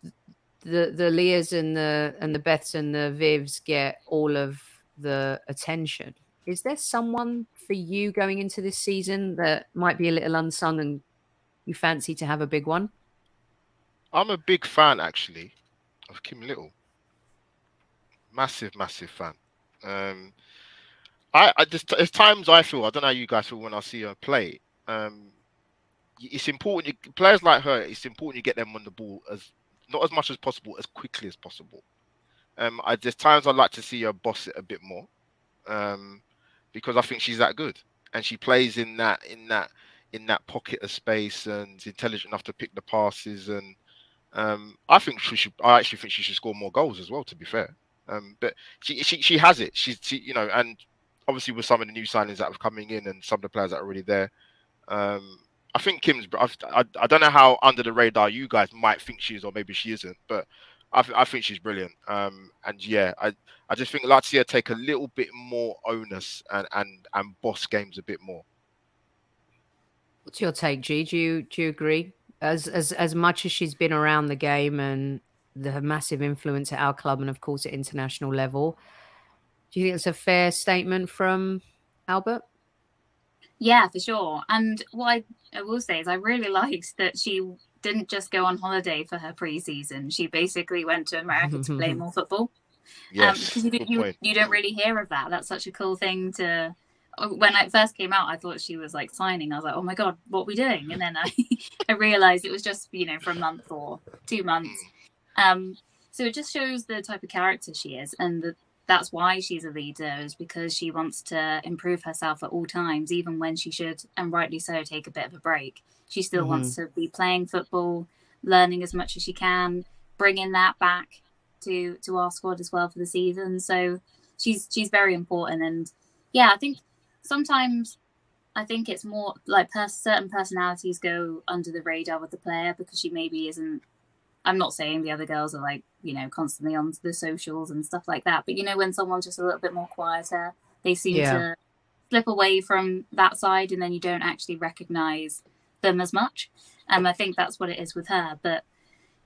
Leahs and the Beths and the Vivs get all of the attention. Is there someone for you going into this season that might be a little unsung and you fancy to have a big one?
I'm a big fan, actually, of Kim Little. Massive fan. There's times I feel, I don't know how you guys feel when I see her play. It's important, players like her, it's important you get them on the ball not as much as possible, as quickly as possible. There's times I'd like to see her boss it a bit more, because I think she's that good, and she plays in that pocket of space, and is intelligent enough to pick the passes, and I actually think she should score more goals as well, to be fair. But she has it. She and obviously with some of the new signings that are coming in and some of the players that are already there, I think Kim's. I don't know how under the radar you guys might think she is, or maybe she isn't, but I think she's brilliant. And yeah, I just think I'd like to see her take a little bit more onus and boss games a bit more.
What's your take, G? Do you agree? As much as she's been around the game and the massive influence at our club and of course at international level, do you think it's a fair statement from Albert?
Yeah, for sure. And what I will say is I really liked that she didn't just go on holiday for her pre-season. She basically went to America to play more football.
Yes,
because you don't really hear of that. That's such a cool thing to. When it first came out, I thought she was like signing. I was like, oh my God, what are we doing? And then I realized it was just, for a month or 2 months. So it just shows the type of character she is. And that's why she's a leader, is because she wants to improve herself at all times, even when she should, and rightly so, take a bit of a break. She still wants to be playing football, learning as much as she can, bringing that back to our squad as well for the season. So she's very important. And yeah, I think sometimes it's more like certain personalities go under the radar with the player because she maybe isn't. I'm not saying the other girls are like, constantly on the socials and stuff like that. But, when someone's just a little bit more quieter, they seem to slip away from that side, and then you don't actually recognize them as much. I think that's what it is with her. But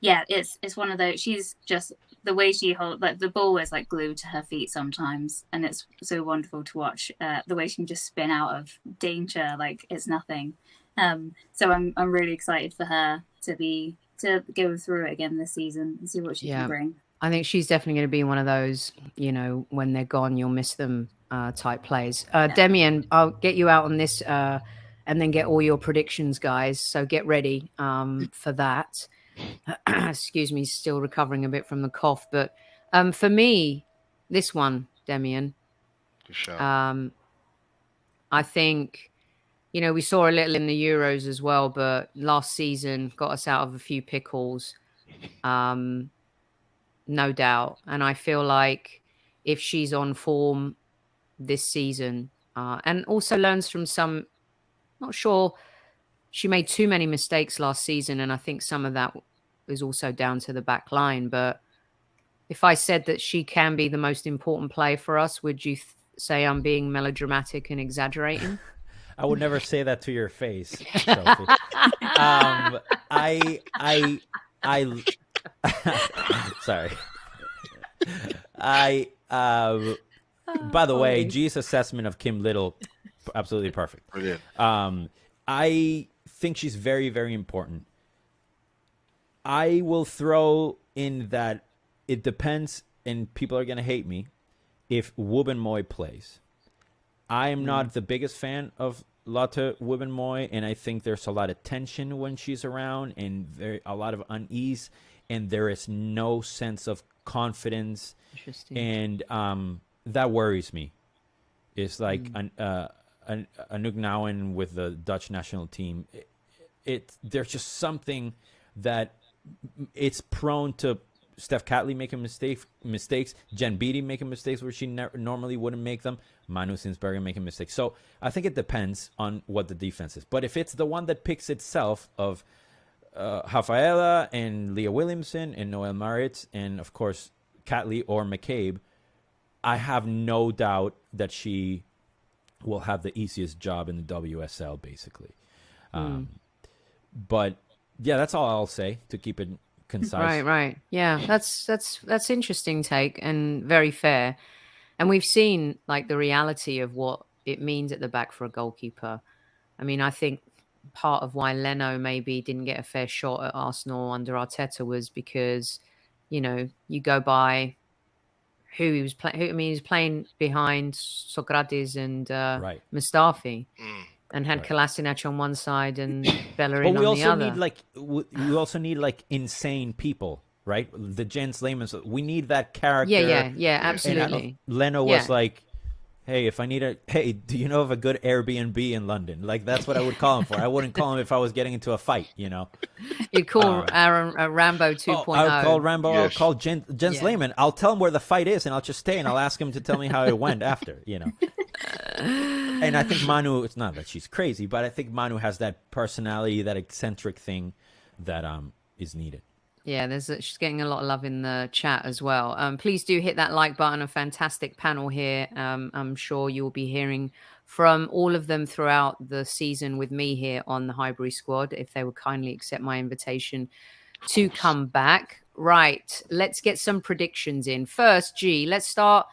yeah, it's one of those, she's just, the way she holds, like the ball is like glued to her feet sometimes. And it's so wonderful to watch the way she can just spin out of danger like it's nothing. So I'm really excited for her to go through it again this season and see what she can bring.
I think she's definitely going to be one of those, when they're gone, you'll miss them type plays. Demian, I'll get you out on this and then get all your predictions, guys. So get ready for that. Excuse me, still recovering a bit from the cough. But for me, this one, Demian, I think, we saw a little in the Euros as well, but last season got us out of a few pickles, no doubt. And I feel like if she's on form this season and also learns from some, not sure, she made too many mistakes last season. And I think some of that is also down to the back line. But if I said that she can be the most important player for us, would you say I'm being melodramatic and exaggerating?
I would never say that to your face, Sophie. Sorry. By the way, G's assessment of Kim Little, absolutely perfect.
Brilliant.
I think she's very, very important. I will throw in that it depends, and people are going to hate me, if Wubben-Moy plays. I am not the biggest fan of Lotte Wubben-Moy, and I think there's a lot of tension when she's around and a lot of unease, and there is no sense of confidence. And that worries me. It's like a Nugnowen with the Dutch national team. There's just something that it's prone to Steph Catley making mistakes, Jen Beattie making mistakes where she normally wouldn't make them, Manu Sinsberger making mistakes. So I think it depends on what the defense is. But if it's the one that picks itself of Rafaelle and Leah Williamson and Noelle Maritz and, of course, Catley or McCabe, I have no doubt that she will have the easiest job in the WSL, basically. But, yeah, that's all I'll say to keep it concise.
Right. Yeah, that's interesting take and very fair. And we've seen like the reality of what it means at the back for a goalkeeper. I mean, I think part of why Leno maybe didn't get a fair shot at Arsenal under Arteta was because, you know, you go by who he was playing. He was playing behind Socrates and Mustafi. And had Kolasinac on one side and Bellerin on the other.
We also need like insane people, right? The Jens Lehmann. We need that character.
Yeah, absolutely.
And Leno was like, hey, do you know of a good Airbnb in London? Like, that's what I would call him for. I wouldn't call him if I was getting into a fight, you know?
You'd call Aaron Rambo 2.0.
I would call Rambo. Yes. I'll call Jens Lehmann. I'll tell him where the fight is, and I'll just stay, and I'll ask him to tell me how it went after, you know? And I think Manu, it's not that she's crazy, but I think Manu has that personality, that eccentric thing that is needed.
Yeah, she's getting a lot of love in the chat as well. Please do hit that like button. A fantastic panel here. I'm sure you'll be hearing from all of them throughout the season with me here on the Highbury Squad, if they would kindly accept my invitation to come back. Right, let's get some predictions in. First, let's start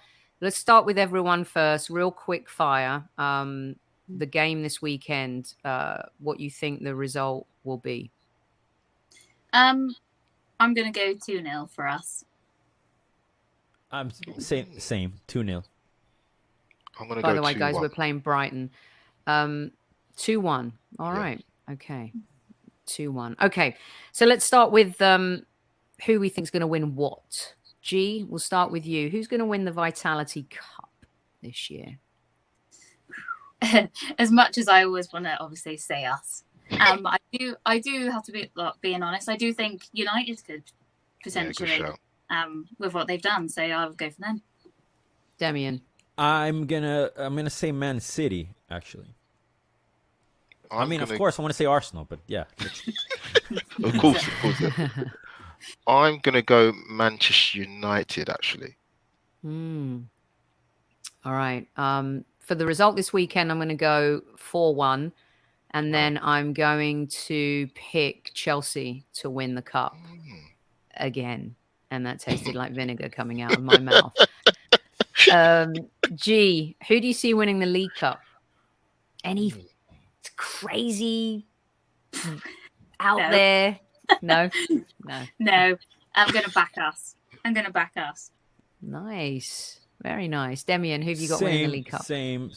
with everyone first. Real quick fire. The game this weekend, what you think the result will be?
I'm going to go 2-0 for us.
I'm same 2-0.
I'm going to go 2-1.
By the way, guys, we're playing Brighton. 2-1. All right. Okay. 2-1. Okay. So let's start with who we think is going to win what. G, we'll start with you. Who's going to win the Vitality Cup this year?
As much as I always want to obviously say us. I do have to be being honest. I do think United could potentially, with what they've done. So I'll go for them.
Demian,
I'm gonna say Man City. Actually, of course, I want to say Arsenal, but yeah,
of course. I'm gonna go Manchester United. Actually.
All right. For the result this weekend, I'm going to go 4-1. And then I'm going to pick Chelsea to win the cup again. And that tasted like vinegar coming out of my mouth. G, who do you see winning the League Cup? Any crazy out there? No.
I'm going to back us.
Nice. Very nice. Demian, who have you got winning the League Cup?
Same.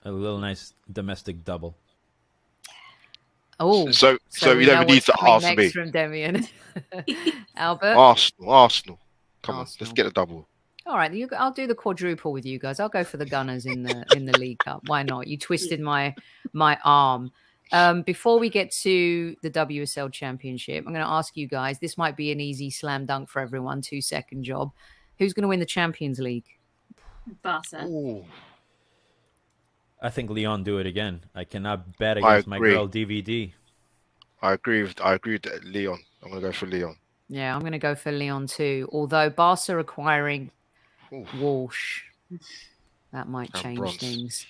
A little nice domestic double.
Oh, so you don't need to ask me.
From Demian. Albert?
Arsenal. Come on, let's get a double.
All right, I'll do the quadruple with you guys. I'll go for the Gunners in the League Cup. Why not? You twisted my arm. Before we get to the WSL Championship, I'm going to ask you guys. This might be an easy slam dunk for everyone. 2-second job. Who's going to win the Champions League?
Barca.
Ooh.
I think Lyon do it again. I cannot bet against my girl DVD.
I agree with Lyon. I'm going to go for Lyon.
Yeah, I'm going to go for Lyon too. Although Barca acquiring Walsh, that might change things.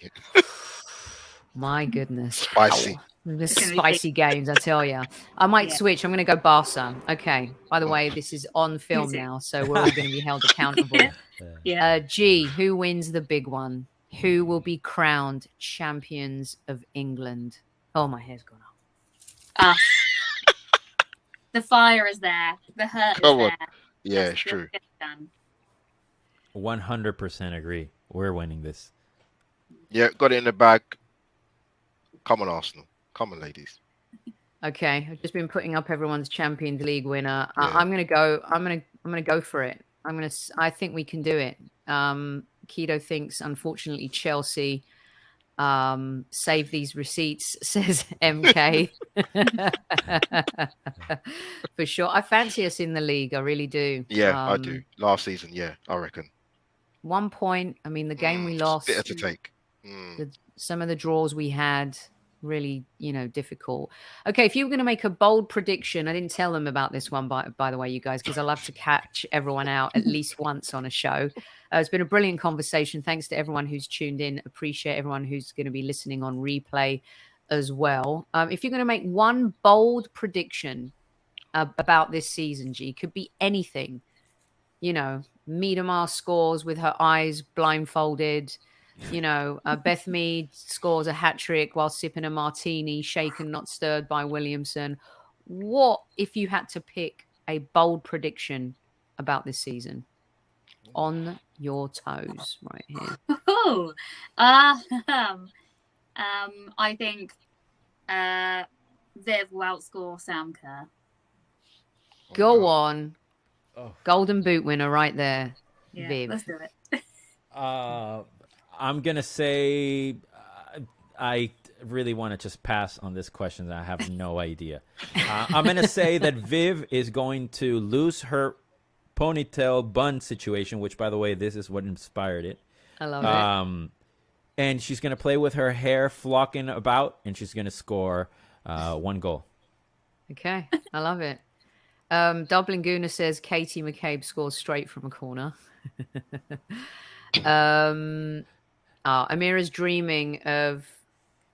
My goodness.
Spicy.
This spicy games, I tell you. I might switch. I'm going to go Barca. Okay. By the way, this is on film now, so we're all going to be held accountable. G, who wins the big one? Who will be crowned champions of England? Oh, my hair's gone up.
The fire is there. The hurt is there.
Yeah, it's true.
100% agree. We're winning this.
Yeah, got it in the bag. Come on, Arsenal. Come on, ladies.
Okay, I've just been putting up everyone's Champions League winner. I'm gonna go for it. I think we can do it. Keto thinks, unfortunately, Chelsea save these receipts, says MK. For sure. I fancy us in the league. I really do.
Yeah, I do. Last season, yeah, I reckon.
1 point. I mean, the game we lost.
Bitter to take.
Some of the draws we had, really, difficult. Okay, if you were going to make a bold prediction, I didn't tell them about this one, by the way, you guys, because I love to catch everyone out at least once on a show. It's been a brilliant conversation. Thanks to everyone who's tuned in. Appreciate everyone who's going to be listening on replay as well. If you're going to make one bold prediction about this season, G, could be anything. Miedemar scores with her eyes blindfolded. Beth Mead scores a hat-trick while sipping a martini, shaken, not stirred by Williamson. What if you had to pick a bold prediction about this season? On your toes right here.
I think Viv will outscore Sam Kerr.
Go on. Golden boot winner right there.
Yeah,
Viv.
let's do it.
I'm going to say I really want to just pass on this question. I have no idea. I'm going to say that Viv is going to lose her ponytail bun situation, which, by the way, this is what inspired it.
I love it.
And she's going to play with her hair flocking about, and she's going to score 1 goal.
Okay, I love it. Dublin Guna says Katie McCabe scores straight from a corner. Amira's dreaming of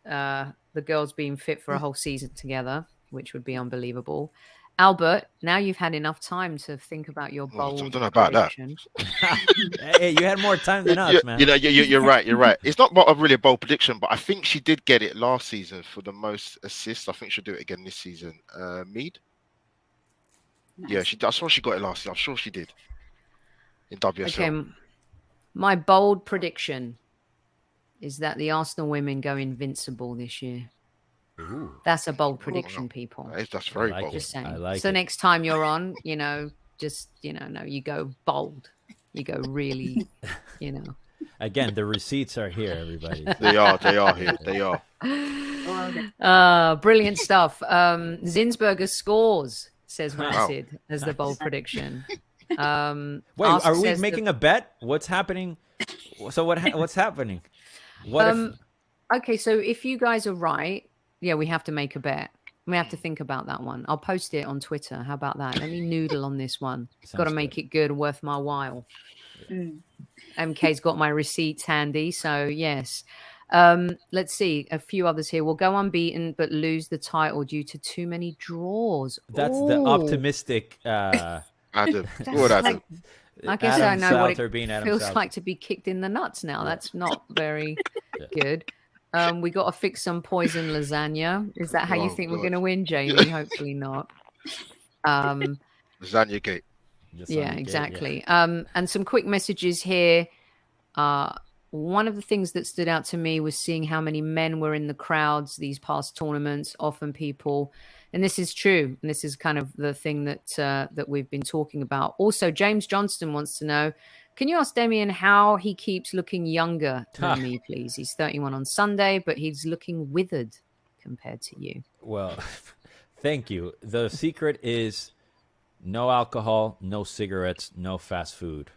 the girls being fit for a whole season together, which would be unbelievable. Albert, now you've had enough time to think about your bold
I don't know about
prediction.
that.
Hey, you had more time than us, man.
You're right. You're right. It's not really a bold prediction, but I think she did get it last season for the most assists. I think she'll do it again this season. Mead. Nice. Yeah, I saw she got it last season. I'm sure she did. In WSL.
Okay, my bold prediction is that the Arsenal women go invincible this year.
Ooh.
That's a bold prediction, people.
That's very bold.
Just saying.
I like
so
it.
Next time you're on, you go bold. You go really,
Again, the receipts are here, everybody.
They are here. They are.
Brilliant stuff. Zinsberger scores, says
Wow.
Rancid, as the bold prediction.
Wait, are we making a bet? What's happening? So what's happening?
Okay, so if you guys are right, we have to make a bet. We have to think about that one. I'll post it on Twitter. How about that? Let me noodle on this one. Got to make it good, worth my while. MK's got my receipts handy, so yes. Let's see. A few others here. We'll go unbeaten, but lose the title due to too many draws.
That's the optimistic...
Adam.
Adam. I guess I know what it feels
Salter.
like to be kicked in the nuts now. That's not very good. We got to fix some poison lasagna. Is that how you think we're going to win, Jamie? Hopefully not.
Lasagna gate.
Yeah, exactly. And some quick messages here. One of the things that stood out to me was seeing how many men were in the crowds these past tournaments. Often people, and this is true, and this is kind of the thing that we've been talking about. Also, James Johnston wants to know, can you ask Demian how he keeps looking younger than me, please? He's 31 on Sunday, but he's looking withered compared to you.
Well, thank you. The secret is no alcohol, no cigarettes, no fast food.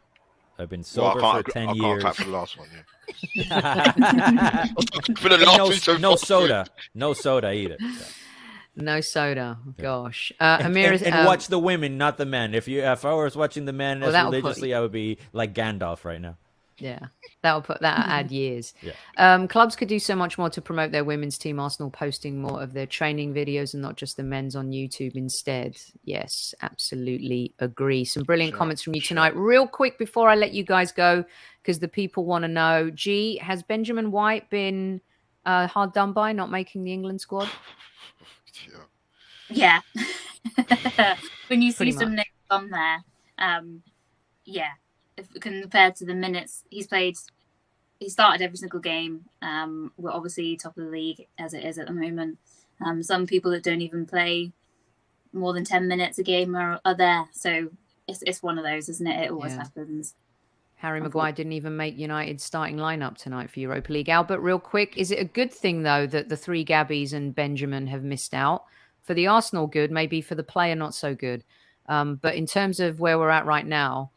I've been sober for 10 years. I can't clap for the last one,
for the last
no soda. No soda either. So.
No soda. Gosh.
And watch the women, not the men. If I was watching the men as religiously, I would be like Gandalf right now.
Yeah. That'll add years.
Yeah.
Clubs could do so much more to promote their women's team. Arsenal posting more of their training videos and not just the men's on YouTube instead. Yes, absolutely agree. Some brilliant comments from you tonight. Real quick before I let you guys go, because the people want to know, G, has Benjamin White been hard done by not making the England squad?
Yeah. When you see some names on there, if compared to the minutes he's played, he started every single game. We're obviously top of the league as it is at the moment. Some people that don't even play more than 10 minutes a game are there. So it's one of those, isn't it? It always happens.
Harry Maguire didn't even make United's starting lineup tonight for Europa League. Albert, real quick, is it a good thing, though, that the three Gabbies and Benjamin have missed out? For the Arsenal, good. Maybe for the player, not so good. But in terms of where we're at right now,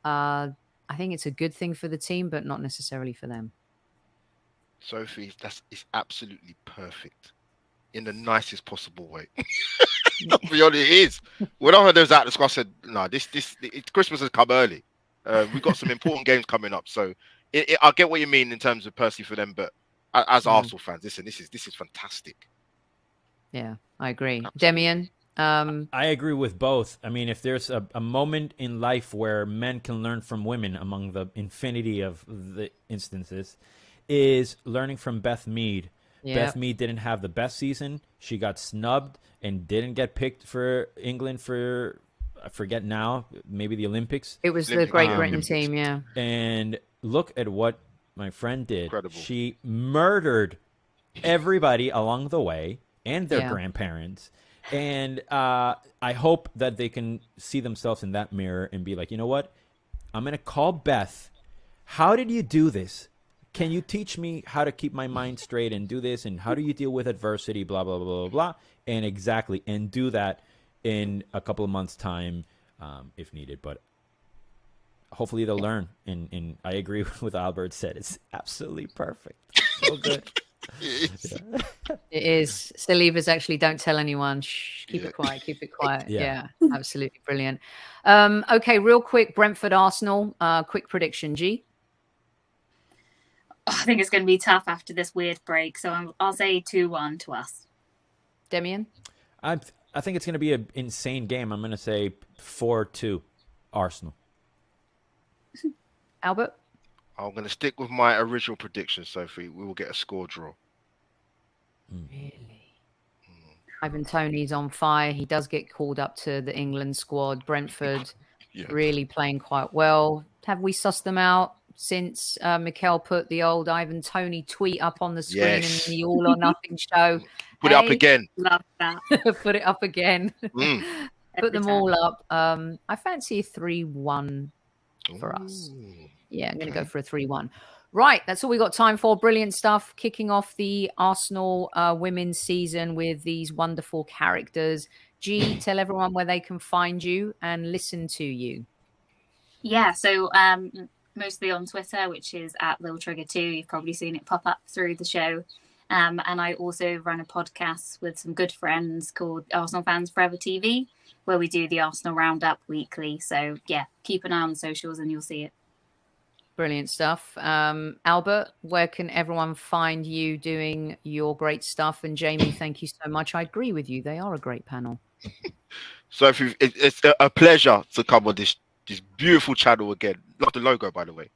I think it's a good thing for the team, but not necessarily for them.
Sophie, it's absolutely perfect in the nicest possible way. I'll be honest, it is. When I heard those out of the squad, I said, "No, Christmas has come early. We've got some important games coming up." So I get what you mean in terms of personally for them, but as Arsenal fans, listen, this is fantastic.
Yeah, I agree.
Absolutely.
Demian?
I agree with both. I mean, if there's a moment in life where men can learn from women among the infinity of the instances, is learning from Beth Mead. Yep. Beth Mead didn't have the best season. She got snubbed and didn't get picked for England for, I forget now, maybe the Olympics.
It was the Great Britain team, yeah.
And look at what my friend did.
Incredible.
She murdered everybody along the way and their grandparents. And I hope that they can see themselves in that mirror and be like, you know what? I'm going to call Beth. How did you do this? Can you teach me how to keep my mind straight and do this? And how do you deal with adversity, blah, blah, blah, blah, blah. And do that in a couple of months' time if needed. But hopefully they'll learn. And I agree with what Albert said. It's absolutely perfect. So good.
It is. Saliva's actually don't tell anyone. Shh, keep it quiet. Keep it quiet. Yeah, absolutely brilliant. Okay, real quick, Brentford Arsenal. Quick prediction, G.
I think it's going to be tough after this weird break, so I'll say 2-1 to us.
Demian?
I think it's going to be an insane game. I'm going to say 4-2 Arsenal.
Albert?
I'm going to stick with my original prediction, Sophie. We will get a score draw.
Really? Ivan Toney's on fire. He does get called up to the England squad. Brentford really playing quite well. Have we sussed them out since Mikel put the old Ivan Toney tweet up on the screen in the All or Nothing show?
Put it up again.
Love that.
Put it up again. Put them all up. I fancy a 3-1 for us. Yeah, I'm going to go for a 3-1. Right, that's all we got time for. Brilliant stuff. Kicking off the Arsenal women's season with these wonderful characters. G, tell everyone where they can find you and listen to you.
Yeah, so mostly on Twitter, which is at LilTrigger2. You've probably seen it pop up through the show. And I also run a podcast with some good friends called Arsenal Fans Forever TV, where we do the Arsenal RoundUp weekly. So, yeah, keep an eye on the socials and you'll see it.
Brilliant stuff. Albert, where can everyone find you doing your great stuff? And Jamie, thank you so much. I agree with you. They are a great panel.
So it's a pleasure to come on this beautiful channel again. Love the logo, by the way.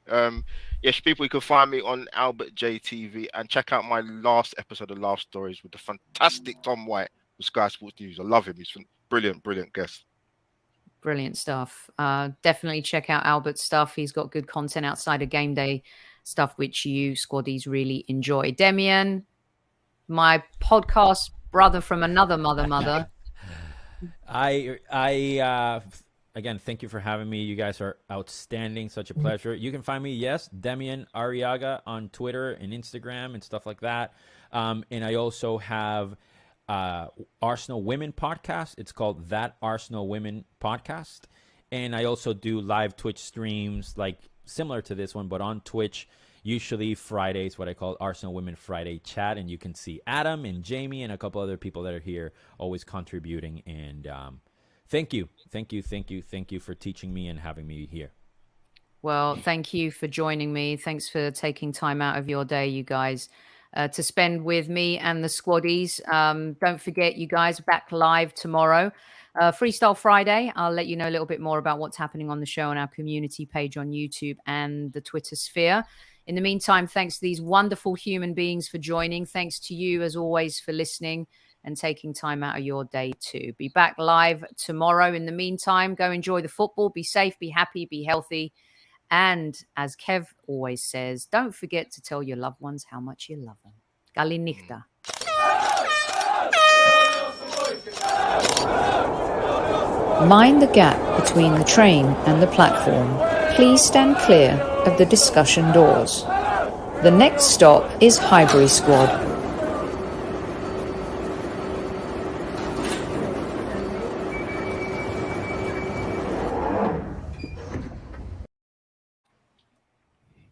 Yes, people, you can find me on Albert JTV and check out my last episode of Love Stories with the fantastic Tom White with Sky Sports News. I love him. He's a brilliant guest.
Brilliant stuff. Definitely check out Albert's stuff. He's got good content outside of game day stuff, which you squaddies really enjoy. Demian, my podcast brother from another mother.
Again, thank you for having me. You guys are outstanding. Such a pleasure. You can find me, Demian Arriaga on Twitter and Instagram and stuff like that. And I also have Arsenal Women podcast. It's called That Arsenal Women Podcast. And I also do live Twitch streams, like similar to this one, but on Twitch, usually Fridays, what I call Arsenal Women Friday chat. And you can see Adam and Jamie and a couple other people that are here always contributing. And thank you for teaching me and having me here.
Well, thank you for joining me. Thanks for taking time out of your day, you guys, to spend with me and the squaddies. Don't forget, you guys, back live tomorrow. Freestyle Friday. I'll let you know a little bit more about what's happening on the show on our community page on YouTube and the Twitter sphere. In the meantime, thanks to these wonderful human beings for joining. Thanks to you, as always, for listening and taking time out of your day too. Be back live tomorrow. In the meantime, go enjoy the football. Be safe, be happy, be healthy. And as Kev always says, don't forget to tell your loved ones how much you love them. Galinichta.
Mind the gap between the train and the platform. Please stand clear of the discussion doors. The next stop is Highbury Squad.